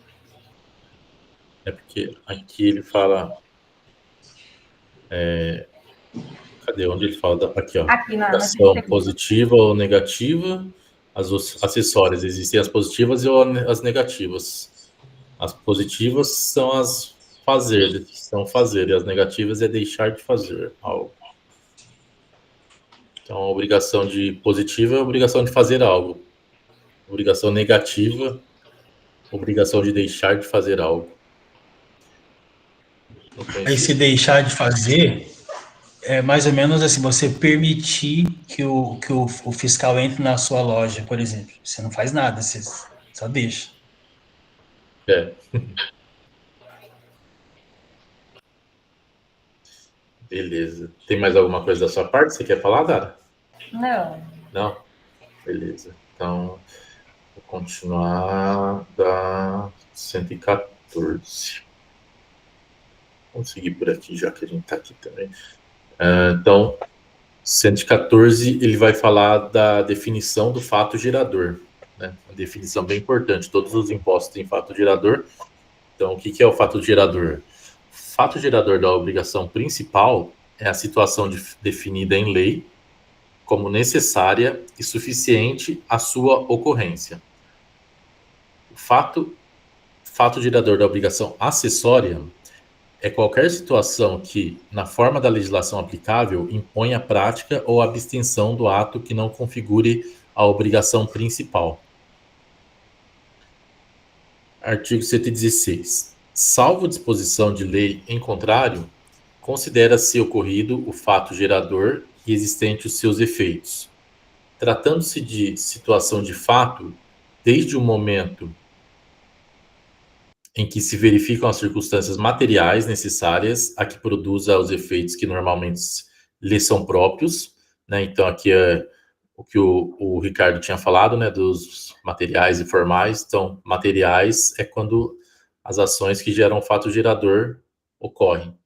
É porque aqui ele fala... cadê? Onde ele fala? Aqui, ó. Aqui na obrigação positiva ou negativa. As acessórias, existem as positivas e as negativas. As positivas são as fazer, e as negativas é deixar de fazer algo. Então, a obrigação positiva é a obrigação de fazer algo. Obrigação negativa, obrigação de deixar de fazer algo. Aí, se deixar de fazer, é mais ou menos assim, você permitir que o fiscal entre na sua loja, por exemplo. Você não faz nada, você só deixa. É. Beleza. Tem mais alguma coisa da sua parte que você quer falar, Dara? Não. Não? Beleza. Então, vou continuar da 114. Vamos seguir por aqui, já que a gente está aqui também. Então, 114, ele vai falar da definição do fato gerador. Né? Uma definição bem importante. Todos os impostos têm fato gerador. Então, o que é o fato gerador? O fato gerador da obrigação principal é a situação definida em lei como necessária e suficiente à sua ocorrência. O fato gerador da obrigação acessória é qualquer situação que, na forma da legislação aplicável, impõe a prática ou a abstenção do ato que não configure a obrigação principal. Artigo 116. Salvo disposição de lei em contrário, considera-se ocorrido o fato gerador e existente os seus efeitos. Tratando-se de situação de fato, desde o momento em que se verificam as circunstâncias materiais necessárias a que produza os efeitos que normalmente lhe são próprios, né? Então, aqui é o que o Ricardo tinha falado, né, dos materiais e formais. Então, materiais é quando as ações que geram o fato gerador ocorrem.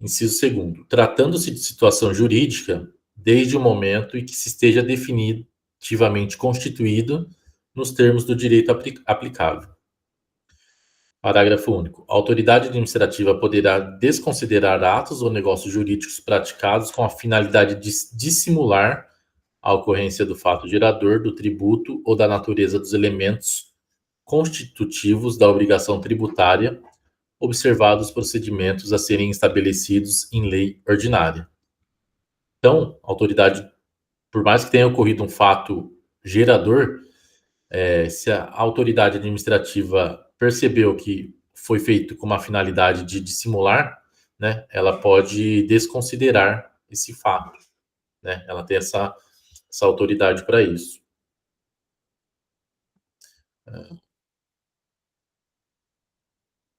Inciso 2º. Tratando-se de situação jurídica, desde o momento em que se esteja definitivamente constituído nos termos do direito aplicável. Parágrafo único. A autoridade administrativa poderá desconsiderar atos ou negócios jurídicos praticados com a finalidade de dissimular a ocorrência do fato gerador, do tributo ou da natureza dos elementos constitutivos da obrigação tributária, observados os procedimentos a serem estabelecidos em lei ordinária. Então, a autoridade, por mais que tenha ocorrido um fato gerador, se a autoridade administrativa percebeu que foi feito com uma finalidade de dissimular, né, ela pode desconsiderar esse fato, né? Ela tem essa autoridade para isso.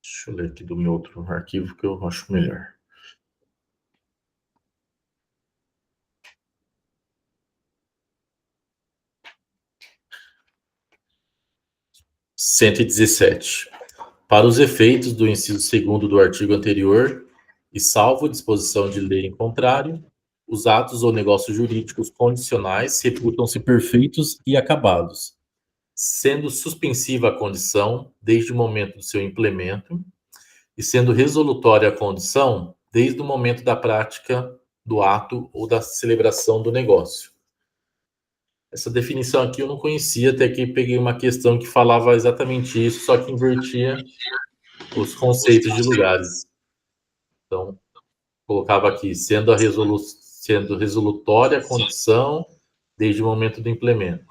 Deixa eu ler aqui do meu outro arquivo que eu acho melhor. « 117. Para os efeitos do inciso 2º do artigo anterior, e salvo disposição de lei em contrário, os atos ou negócios jurídicos condicionais reputam-se perfeitos e acabados, sendo suspensiva a condição desde o momento do seu implemento e sendo resolutória a condição desde o momento da prática do ato ou da celebração do negócio. Essa definição aqui eu não conhecia, até que peguei uma questão que falava exatamente isso, só que invertia os conceitos de lugares. Então, colocava aqui, sendo resolutória a condição desde o momento do implemento,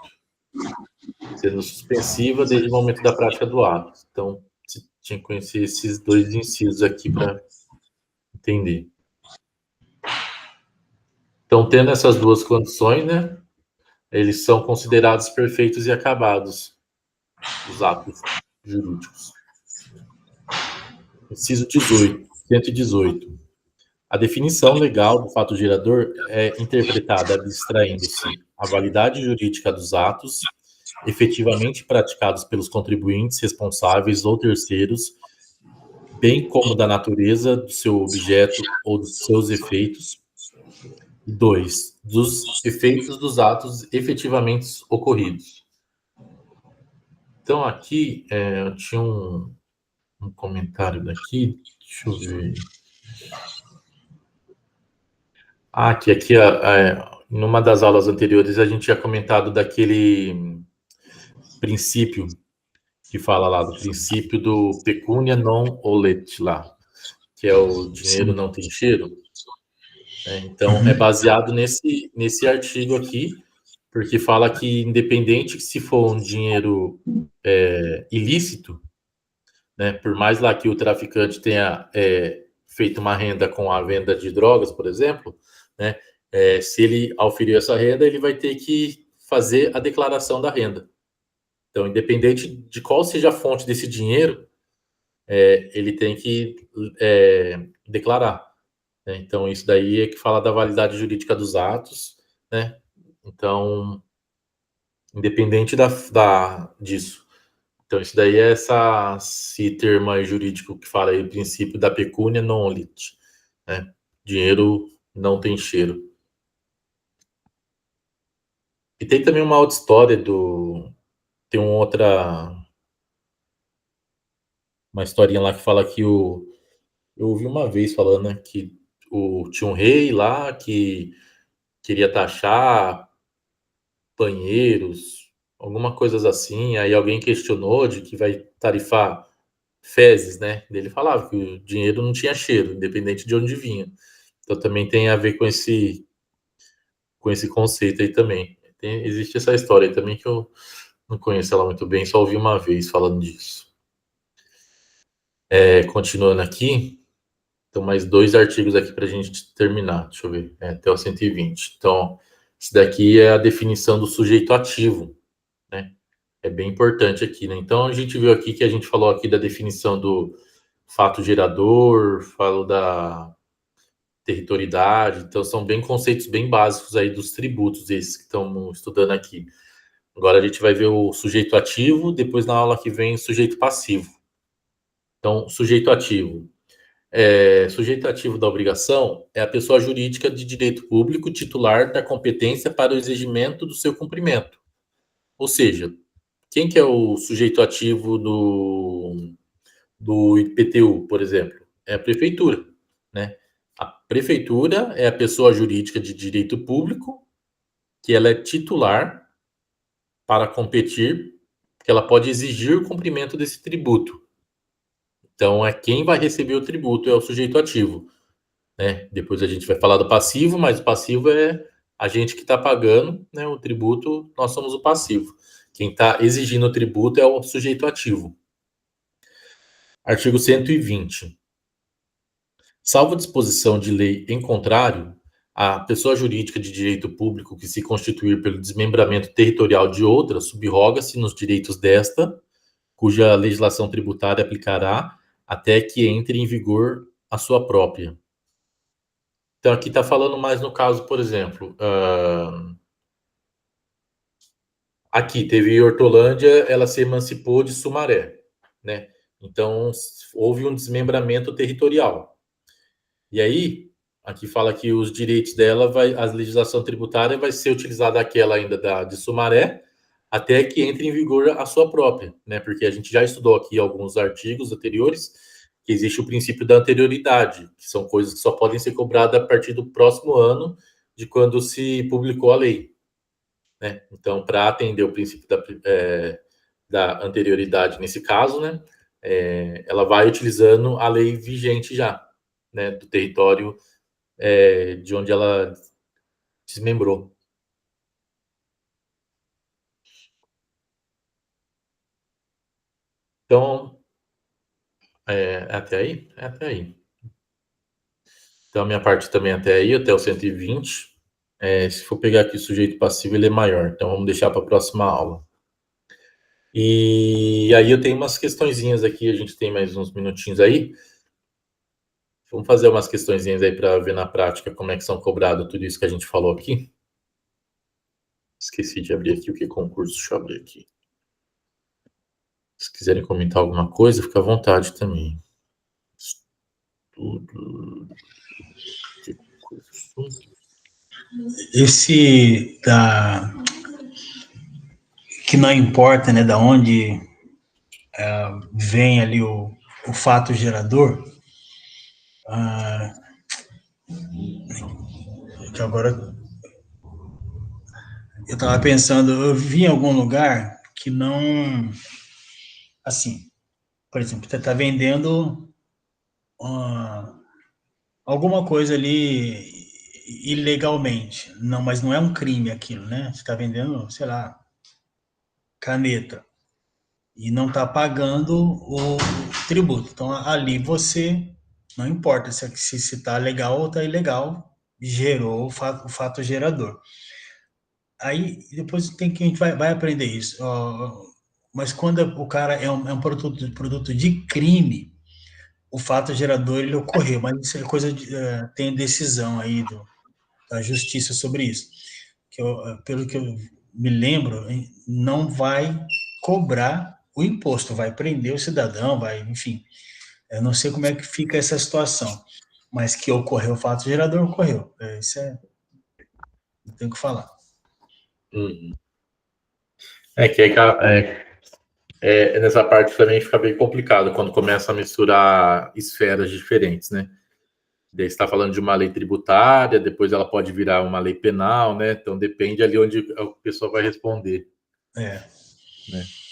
sendo suspensiva desde o momento da prática do ato. Então, tinha que conhecer esses dois incisos aqui para entender. Então, tendo essas duas condições, né, eles são considerados perfeitos e acabados, os atos jurídicos. Inciso 18, 118. A definição legal do fato gerador é interpretada abstraindo-se a validade jurídica dos atos efetivamente praticados pelos contribuintes responsáveis ou terceiros, bem como da natureza do seu objeto ou dos seus efeitos. 2. Dos efeitos dos atos efetivamente ocorridos. Então, aqui, eu tinha um comentário daqui, deixa eu ver. Aqui, numa das aulas anteriores, a gente tinha comentado daquele princípio que fala lá do princípio do pecunia non olet lá, que é o dinheiro não tem cheiro. Então, é baseado nesse artigo aqui, porque fala que, independente se for um dinheiro ilícito, né, por mais lá que o traficante tenha feito uma renda com a venda de drogas, por exemplo, né, se ele auferiu essa renda, ele vai ter que fazer a declaração da renda. Então, independente de qual seja a fonte desse dinheiro, ele tem que declarar, né? Então, isso daí é que fala da validade jurídica dos atos, né? Então, independente disso. Então, isso daí é esse termo aí jurídico que fala aí, princípio da pecúnia non olit, né? Dinheiro não tem cheiro. E tem também uma outra história tem uma historinha lá que fala que eu ouvi uma vez falando, né, que tinha um rei lá que queria taxar banheiros, alguma coisas assim, aí alguém questionou de que vai tarifar fezes, né? Ele falava que o dinheiro não tinha cheiro, independente de onde vinha. Então também tem a ver com esse conceito aí também. Existe essa história aí também que eu não conheço ela muito bem, só ouvi uma vez falando disso. Continuando aqui, então mais 2 artigos aqui para a gente terminar. Deixa eu ver, até o 120. Então, isso daqui é a definição do sujeito ativo, né? É bem importante aqui, né? Então, a gente viu aqui que a gente falou aqui da definição do fato gerador, falou da territorialidade, então são bem conceitos bem básicos aí dos tributos, esses que estamos estudando aqui. Agora a gente vai ver o sujeito ativo, depois na aula que vem o sujeito passivo. Então, sujeito ativo. Sujeito ativo da obrigação é a pessoa jurídica de direito público titular da competência para o exigimento do seu cumprimento. Ou seja, quem que é o sujeito ativo do IPTU, por exemplo? É a prefeitura, né? A prefeitura é a pessoa jurídica de direito público que ela é titular para competir, que ela pode exigir o cumprimento desse tributo. Então, quem vai receber o tributo é o sujeito ativo, né? Depois a gente vai falar do passivo, mas o passivo é a gente que está pagando, né, o tributo, nós somos o passivo. Quem está exigindo o tributo é o sujeito ativo. Artigo 120. Salvo disposição de lei em contrário, a pessoa jurídica de direito público que se constituir pelo desmembramento territorial de outra subroga-se nos direitos desta, cuja legislação tributária aplicará até que entre em vigor a sua própria. Então, aqui está falando mais no caso, por exemplo, aqui teve Hortolândia, ela se emancipou de Sumaré, né? Então, houve um desmembramento territorial. E aí, aqui fala que os direitos dela, a legislação tributária vai ser utilizada aquela ainda de Sumaré, até que entre em vigor a sua própria, né? Porque a gente já estudou aqui alguns artigos anteriores, que existe o princípio da anterioridade, que são coisas que só podem ser cobradas a partir do próximo ano de quando se publicou a lei, né? Então, para atender o princípio da anterioridade nesse caso, né? Ela vai utilizando a lei vigente já, né, do território de onde ela desmembrou. Então, até aí? É até aí. Então, a minha parte também até aí, até o 120. Se for pegar aqui o sujeito passivo, ele é maior. Então, vamos deixar para a próxima aula. E aí eu tenho umas questõezinhas aqui, a gente tem mais uns minutinhos aí. Vamos fazer umas questõezinhas aí para ver na prática como é que são cobrados tudo isso que a gente falou aqui. Esqueci de abrir aqui o que concurso, deixa eu abrir aqui. Se quiserem comentar alguma coisa, fica à vontade também. Estudo. Esse que não importa, né, da onde vem ali o fato gerador, que agora eu estava pensando, eu vi em algum lugar que não, assim, por exemplo, você está vendendo alguma coisa ali ilegalmente, não, mas não é um crime aquilo, né? Você está vendendo, sei lá, caneta e não está pagando o tributo. Então ali você não importa se está legal ou está ilegal, gerou o fato gerador. Aí depois a gente vai aprender isso. mas quando o cara é um produto de crime, o fato gerador ele ocorreu, mas isso é coisa de, tem decisão aí da justiça sobre isso. Pelo que eu me lembro, não vai cobrar o imposto, vai prender o cidadão, vai, enfim. Eu não sei como é que fica essa situação, mas que ocorreu o fato gerador, ocorreu. Isso não tem o que falar. Uhum. Nessa parte também fica bem complicado quando começa a misturar esferas diferentes, né? Daí você está falando de uma lei tributária, depois ela pode virar uma lei penal, né? Então depende ali onde a pessoa vai responder. Né?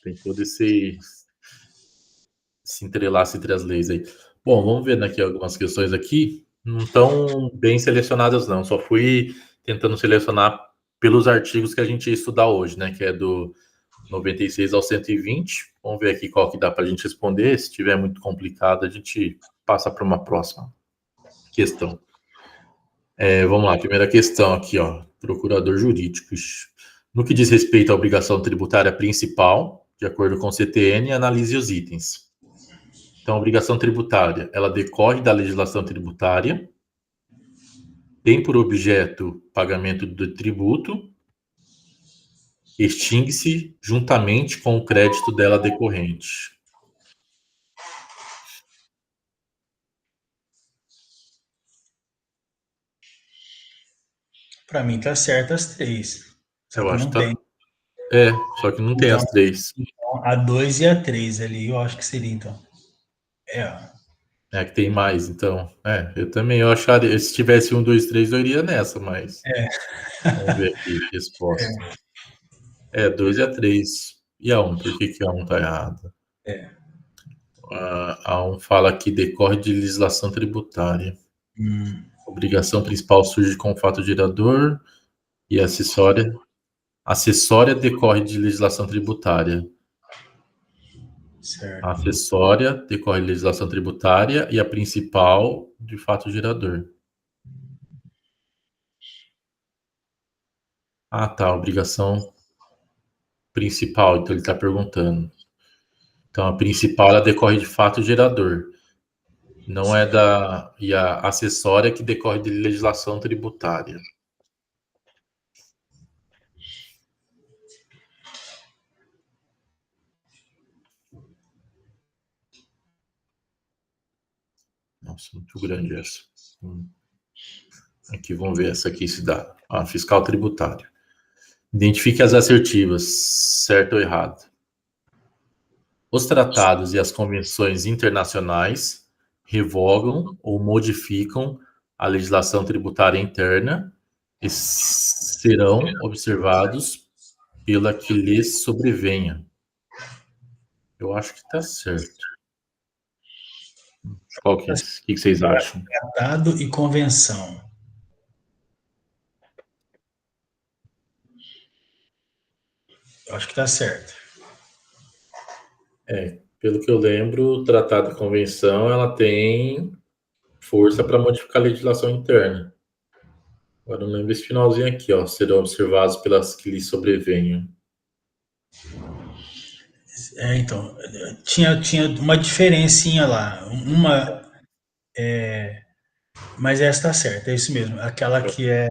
Tem todo esse entrelace entre as leis aí. Bom, vamos ver aqui algumas questões aqui. Não estão bem selecionadas, não. Só fui tentando selecionar pelos artigos que a gente ia estudar hoje, né? Que é do 96 ao 120. Vamos ver aqui qual que dá para a gente responder. Se tiver muito complicado, a gente passa para uma próxima questão. Vamos lá, primeira questão aqui, ó. Procurador jurídico. No que diz respeito à obrigação tributária principal, de acordo com o CTN, analise os itens. Então, a obrigação tributária, ela decorre da legislação tributária, tem por objeto pagamento do tributo, extingue-se juntamente com o crédito dela decorrente. Para mim tá certo as três. Só que não tem. Só que não tem as três. Então, a 2 e a 3 ali, eu acho que seria, então. Que tem mais, então. Eu também, eu acharia, se tivesse 1, 2, 3, eu iria nessa, mas... Vamos ver aqui, resposta. 2 e a 3. E a 1, por que a 1 tá errada? A 1 fala que decorre de legislação tributária. Obrigação principal surge com o fato gerador e acessória. Acessória decorre de legislação tributária. Certo. A acessória decorre de legislação tributária e a principal de fato gerador. Tá. Obrigação principal, então ele está perguntando. Então, a principal, ela decorre de fato gerador. Não é da... E a acessória que decorre de legislação tributária. Nossa, muito grande essa. Aqui, vamos ver essa aqui se dá. Fiscal tributário. Identifique as assertivas, certo ou errado. Os tratados e as convenções internacionais revogam ou modificam a legislação tributária interna e serão observados pela que lhes sobrevenha. Eu acho que está certo. Qual que é? O que vocês acham? Tratado e convenção. Eu acho que está certo. Pelo que eu lembro, o tratado e convenção, ela tem força para modificar a legislação interna. Agora, não lembro esse finalzinho aqui, ó. Serão observados pelas que lhes sobrevenham. Então, tinha uma diferencinha lá. Mas essa está certa, é isso mesmo. Aquela que é...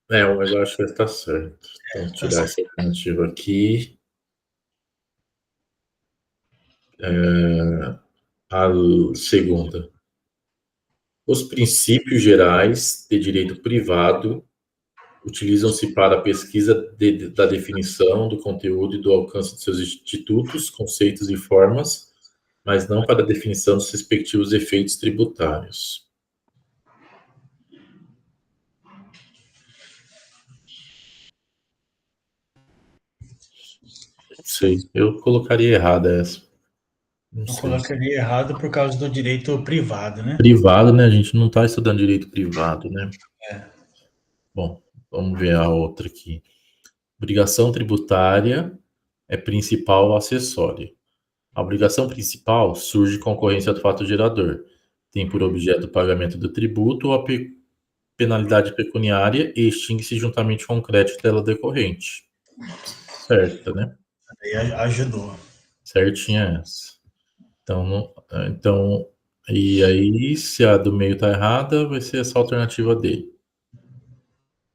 Mas eu acho que está certo. Então, tirar essa alternativa aqui. A segunda. Os princípios gerais de direito privado utilizam-se para a pesquisa da definição, do conteúdo e do alcance de seus institutos, conceitos e formas, mas não para a definição dos respectivos efeitos tributários. Não sei, eu colocaria errada essa. Eu colocaria errado por causa do direito privado, né? Privado, né? A gente não está estudando direito privado, né? Bom, vamos ver a outra aqui. Obrigação tributária é principal ou acessória. A obrigação principal surge de concorrência do fato gerador. Tem por objeto o pagamento do tributo ou a penalidade pecuniária e extingue-se juntamente com o crédito dela decorrente. Certo, né? Aí ajudou. Certinha essa. Então, e aí, se a do meio tá errada, vai ser essa alternativa D.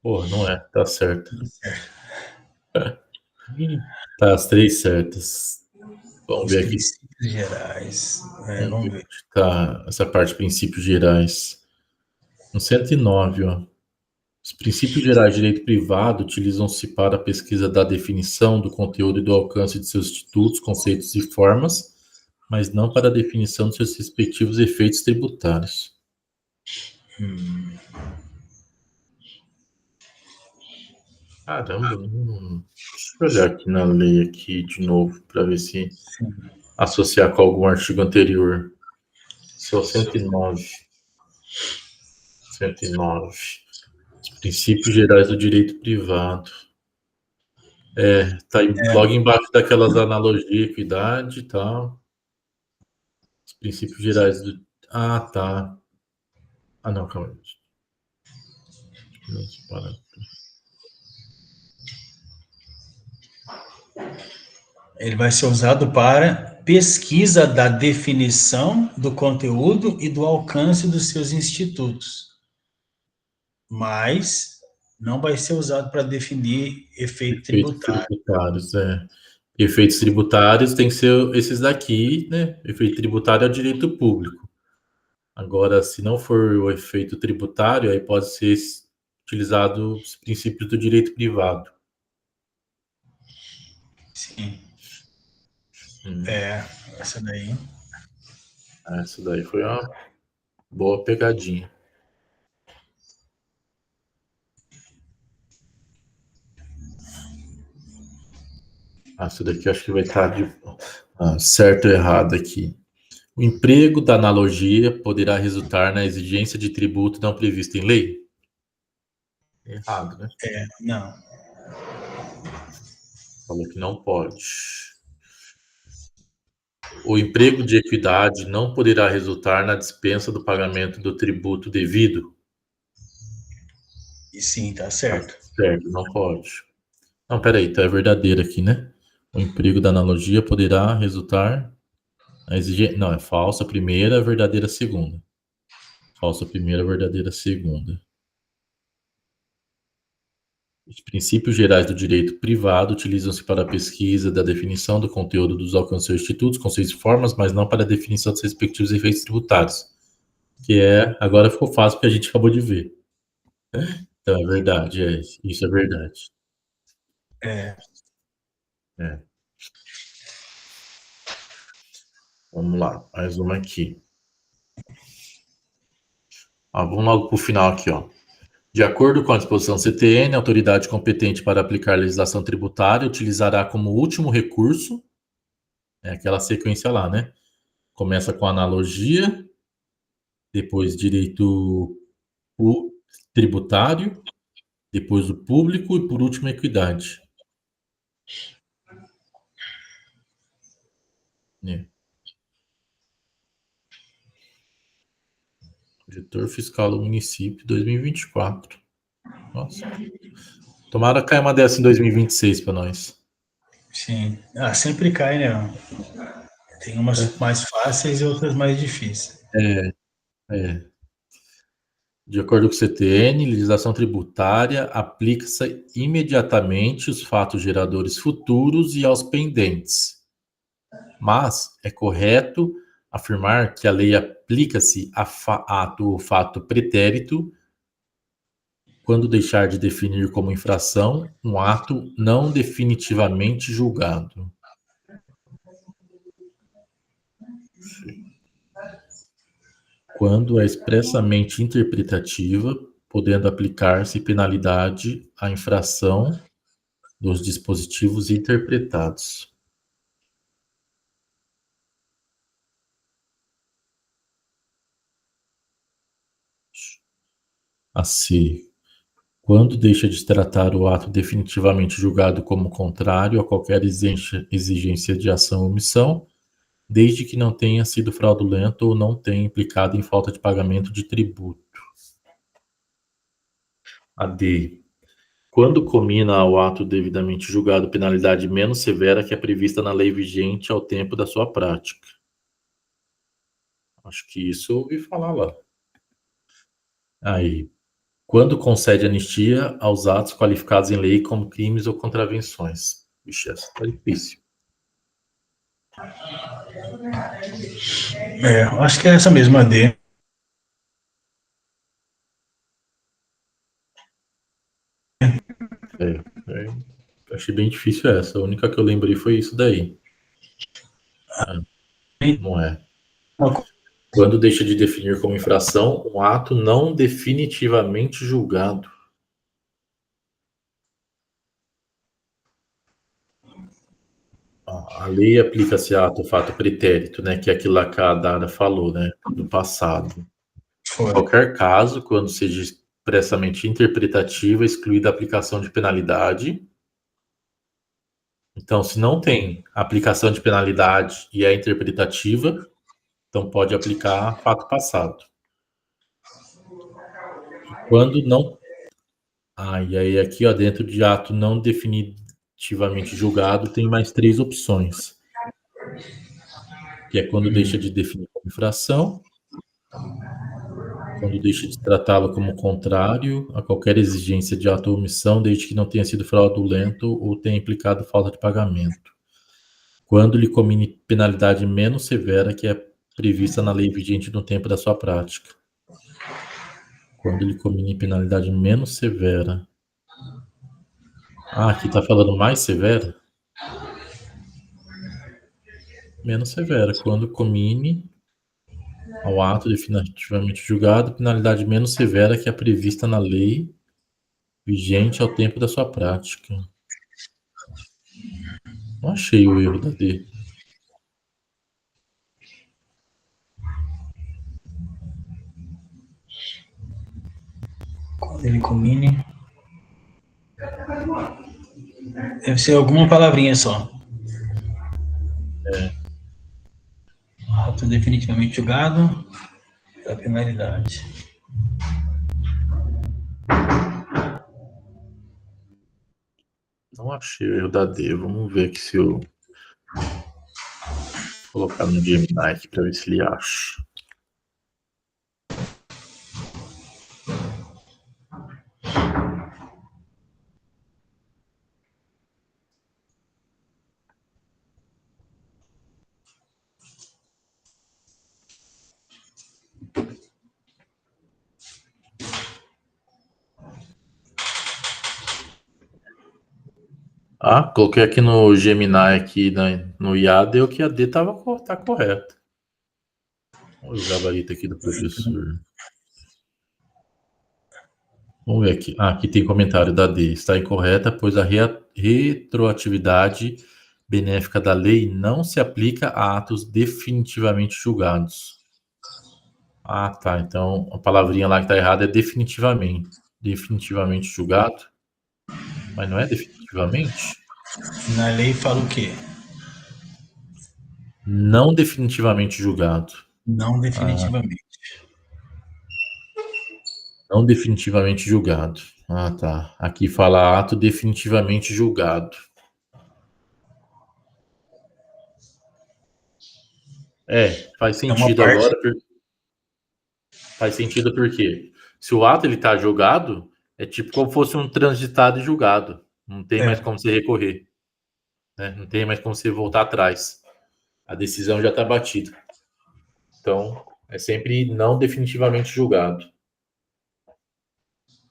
Porra, não é, tá certo. Tá as 3 certas. Vamos Os ver aqui. princípios gerais. Vamos Vamos ver ver. onde tá essa parte de princípios gerais. No 109, ó. Os princípios gerais de direito privado utilizam-se para a pesquisa da definição do conteúdo e do alcance de seus institutos, conceitos e formas, mas não para a definição de seus respectivos efeitos tributários. Caramba, deixa eu olhar aqui na lei aqui de novo para ver se associar com algum artigo anterior. Só 109. 109. Os princípios gerais do direito privado. Tá logo embaixo daquelas analogia, equidade e tal. Os princípios gerais do. Ah, tá. Ah, não, calma aí. Ele vai ser usado para pesquisa da definição do conteúdo e do alcance dos seus institutos. Mas não vai ser usado para definir efeito tributário. Tributários, Efeitos tributários tem que ser esses daqui, né? Efeito tributário é o direito público. Agora, se não for o efeito tributário, aí pode ser utilizado os princípios do direito privado. Sim. Essa daí. Essa daí foi uma boa pegadinha. Essa daqui eu acho que vai estar certo ou errado aqui. O emprego da analogia poderá resultar na exigência de tributo não previsto em lei? Errado, né? Não. Falou que não pode. O emprego de equidade não poderá resultar na dispensa do pagamento do tributo devido? E sim, tá certo. Certo, não pode. Não, peraí, tá verdadeiro aqui, né? O emprego da analogia poderá resultar na exigência. Não, é falsa primeira, verdadeira segunda. Falsa primeira, verdadeira segunda. Os princípios gerais do direito privado utilizam-se para a pesquisa da definição do conteúdo dos alcances dos institutos, conceitos e formas, mas não para a definição dos respectivos efeitos tributários. Agora ficou fácil porque a gente acabou de ver. Então, é verdade, isso é verdade. Vamos lá, mais uma aqui. Vamos logo para o final aqui, ó. De acordo com a disposição CTN, a autoridade competente para aplicar a legislação tributária utilizará como último recurso, aquela sequência lá, né? Começa com analogia, depois direito tributário, depois o público e por último equidade. Diretor fiscal do município 2024. Nossa. Tomara cair uma dessa em 2026 para nós. Sim. Sempre cai, né? Tem umas mais fáceis e outras mais difíceis. De acordo com o CTN, legislação tributária aplica-se imediatamente aos fatos geradores futuros e aos pendentes. Mas é correto afirmar que a lei aplica-se a fato pretérito quando deixar de definir como infração um ato não definitivamente julgado. Quando é expressamente interpretativa, podendo aplicar-se penalidade à infração dos dispositivos interpretados. C. Quando deixa de tratar o ato definitivamente julgado como contrário a qualquer exigência de ação ou omissão, desde que não tenha sido fraudulento ou não tenha implicado em falta de pagamento de tributo. D. Quando comina ao ato devidamente julgado penalidade menos severa que a prevista na lei vigente ao tempo da sua prática. Acho que isso eu ouvi falar lá. Aí, quando concede anistia aos atos qualificados em lei como crimes ou contravenções. Vixe, essa tá difícil. Acho que é essa mesma D. Achei bem difícil essa. A única que eu lembrei foi isso daí. Não é. Quando deixa de definir como infração um ato não definitivamente julgado. A lei aplica-se a ato, fato pretérito, né? Que é aquilo lá que a Dara falou, né? Do passado. Em qualquer caso, quando seja expressamente interpretativa, excluída a aplicação de penalidade. Então, se não tem aplicação de penalidade e é interpretativa, então pode aplicar fato passado. Quando não... e aí aqui, ó, dentro de ato não definitivamente julgado, tem mais 3 opções. Que é quando deixa de definir como infração, quando deixa de tratá-lo como contrário a qualquer exigência de ato ou omissão, desde que não tenha sido fraudulento ou tenha implicado falta de pagamento. Quando lhe comine penalidade menos severa que é prevista na lei vigente no tempo da sua prática. Quando lhe comine penalidade menos severa. Aqui tá falando mais severa? Menos severa. Quando comine ao ato definitivamente julgado, penalidade menos severa que é prevista na lei vigente ao tempo da sua prática. Não achei o erro da D. Quando ele comine. Deve ser alguma palavrinha só. Ato definitivamente julgado da penalidade. Não achei o erro da D. Vamos ver aqui se eu colocar no Gemini aqui para ver se ele acha. Coloquei aqui no Gemini, aqui no IA, deu que a D tá correta. Olha o gabarito aqui do professor. Vamos ver aqui. Aqui tem comentário da D. Está incorreta, pois a retroatividade benéfica da lei não se aplica a atos definitivamente julgados. Tá. Então, a palavrinha lá que está errada é definitivamente. Definitivamente julgado. Mas não é definitivamente? Na lei fala o quê? Não definitivamente julgado. Não definitivamente. Não definitivamente julgado. Tá. Aqui fala ato definitivamente julgado. Faz sentido agora. Faz sentido porque se o ato ele tá julgado, é tipo como fosse um transitado e julgado. Não tem mais como você recorrer. Né? Não tem mais como você voltar atrás. A decisão já está batida. Então, é sempre não definitivamente julgado.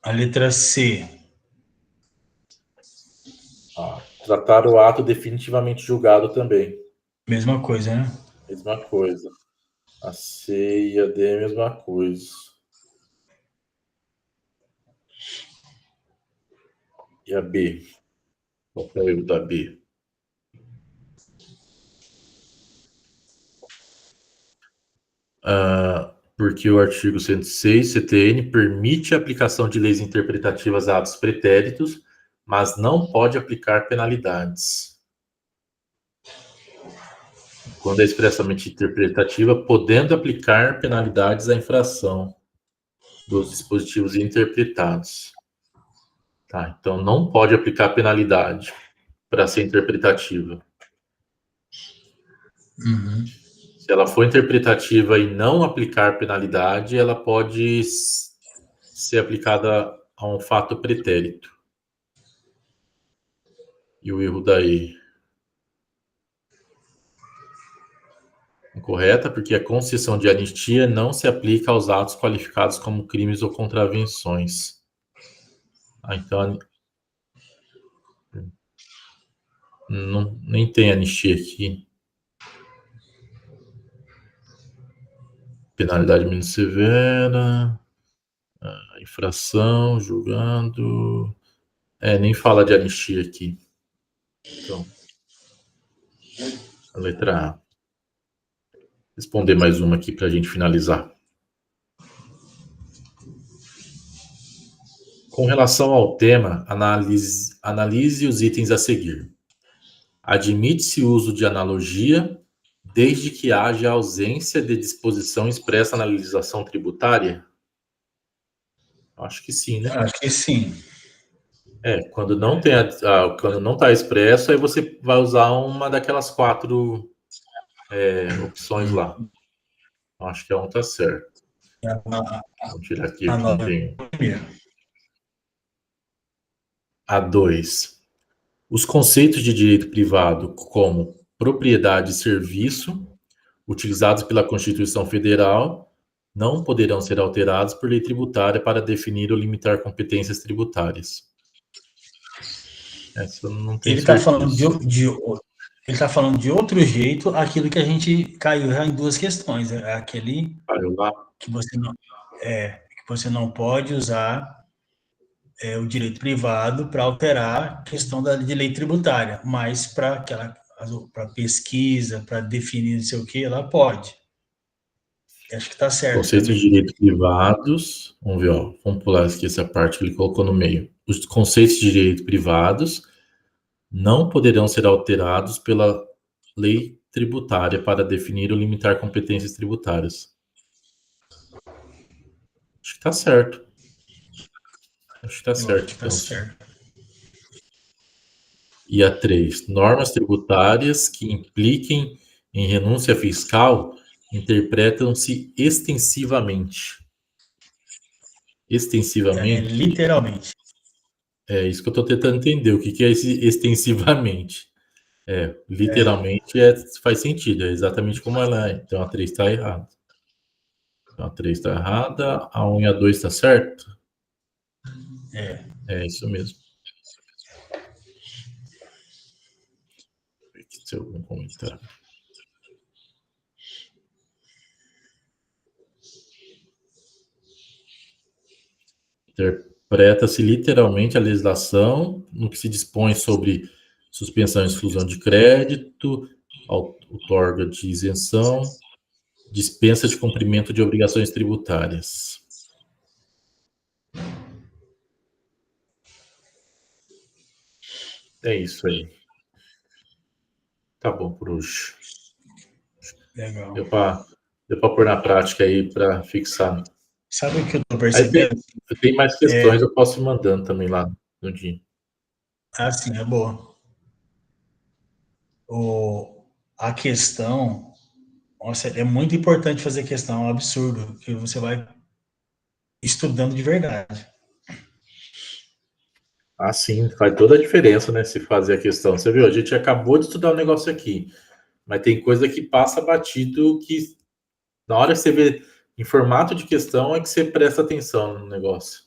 A letra C. Tratar o ato definitivamente julgado também. Mesma coisa, né? Mesma coisa. A C e a D é a mesma coisa. E a B? Qual é o erro da B? Porque o artigo 106, CTN, permite a aplicação de leis interpretativas a atos pretéritos, mas não pode aplicar penalidades. Quando é expressamente interpretativa, podendo aplicar penalidades à infração dos dispositivos interpretados. Tá, então não pode aplicar penalidade para ser interpretativa. Uhum. Se ela for interpretativa e não aplicar penalidade, ela pode ser aplicada a um fato pretérito. E o erro daí? Incorreta, porque a concessão de anistia não se aplica aos atos qualificados como crimes ou contravenções. Então, não, nem tem anistia aqui. Penalidade menos severa, infração, julgando. Nem fala de anistia aqui. Então, a letra A. Responder mais uma aqui para a gente finalizar. Com relação ao tema, analise os itens a seguir. Admite-se o uso de analogia desde que haja ausência de disposição expressa na legislação tributária? Acho que sim, né? Acho que sim. Quando não tem quando não está expresso, aí você vai usar uma daquelas 4 opções lá. Acho que a 1 está certo. Vou tirar aqui o que não tem. A 2. Os conceitos de direito privado, como propriedade e serviço, utilizados pela Constituição Federal, não poderão ser alterados por lei tributária para definir ou limitar competências tributárias. Essa não tem Ele está certeza. falando de outro jeito aquilo que a gente caiu já em 2 questões. É aquele que você não pode usar o direito privado para alterar a questão de lei tributária, mas para pesquisa, para definir não sei o que, ela pode. Acho que está certo. Conceitos também. de direito privados, vamos ver, vamos pular aqui essa parte que ele colocou no meio. Os conceitos de direito privados não poderão ser alterados pela lei tributária para definir ou limitar competências tributárias. Acho que está certo. Então, certo. E a 3. Normas tributárias que impliquem em renúncia fiscal interpretam-se extensivamente. Extensivamente? Literalmente. É isso que eu estou tentando entender. O que é esse extensivamente? Literalmente faz sentido. É exatamente como ela é. Então a 3 está errada. Então a 3 está errada. A 1 e a 2 está certo? É isso mesmo. Aqui tem algum comentário. Interpreta-se literalmente a legislação no que se dispõe sobre suspensão e exclusão de crédito, outorga de isenção, dispensa de cumprimento de obrigações tributárias. É isso aí. Tá bom por hoje. Legal. Deu para pôr na prática aí para fixar. Sabe o que eu estou percebendo? Tem mais questões, eu posso ir mandando também lá no dia. Sim, é boa. A questão, nossa, é muito importante fazer questão, é um absurdo, que você vai estudando de verdade. Sim, faz toda a diferença, né, se fazer a questão. Você viu, a gente acabou de estudar um negócio aqui, mas tem coisa que passa batido que na hora que você vê em formato de questão é que você presta atenção no negócio.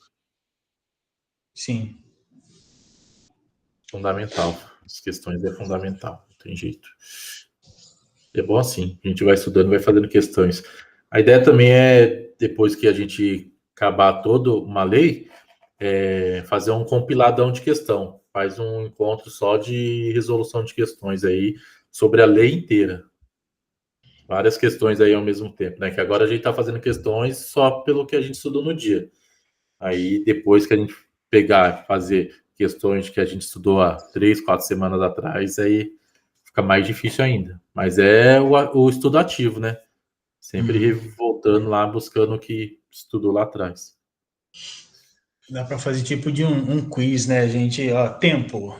Sim. Fundamental. As questões é fundamental, não tem jeito. É bom assim, a gente vai estudando, vai fazendo questões. A ideia também é, depois que a gente acabar toda uma lei, fazer um compiladão de questão. Faz um encontro só de resolução de questões aí sobre a lei inteira. Várias questões aí ao mesmo tempo, né? Que agora a gente está fazendo questões só pelo que a gente estudou no dia. Aí depois que a gente pegar, fazer questões que a gente estudou há 3, 4 semanas atrás, aí fica mais difícil ainda. Mas é o estudo ativo, né? Sempre voltando lá, buscando o que estudou lá atrás. Dá para fazer tipo de um quiz, né, gente? Ó, tempo.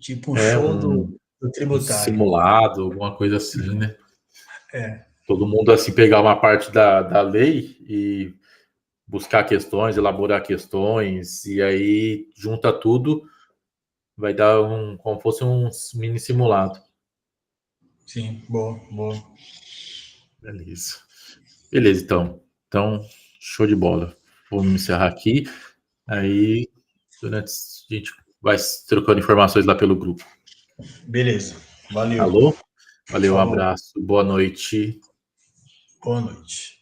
Tipo um show do um tributário. simulado, alguma coisa assim, né? É, Todo mundo assim pegar uma parte da lei e buscar questões, elaborar questões, e aí junta tudo, vai dar como fosse um mini simulado. sim, boa, boa. Beleza. Beleza, então. Então, show de bola. Vamos encerrar aqui. Aí, durante a gente vai trocando informações lá pelo grupo. Beleza. Valeu. Alô? Valeu, um Falou. abraço, boa noite. Boa noite.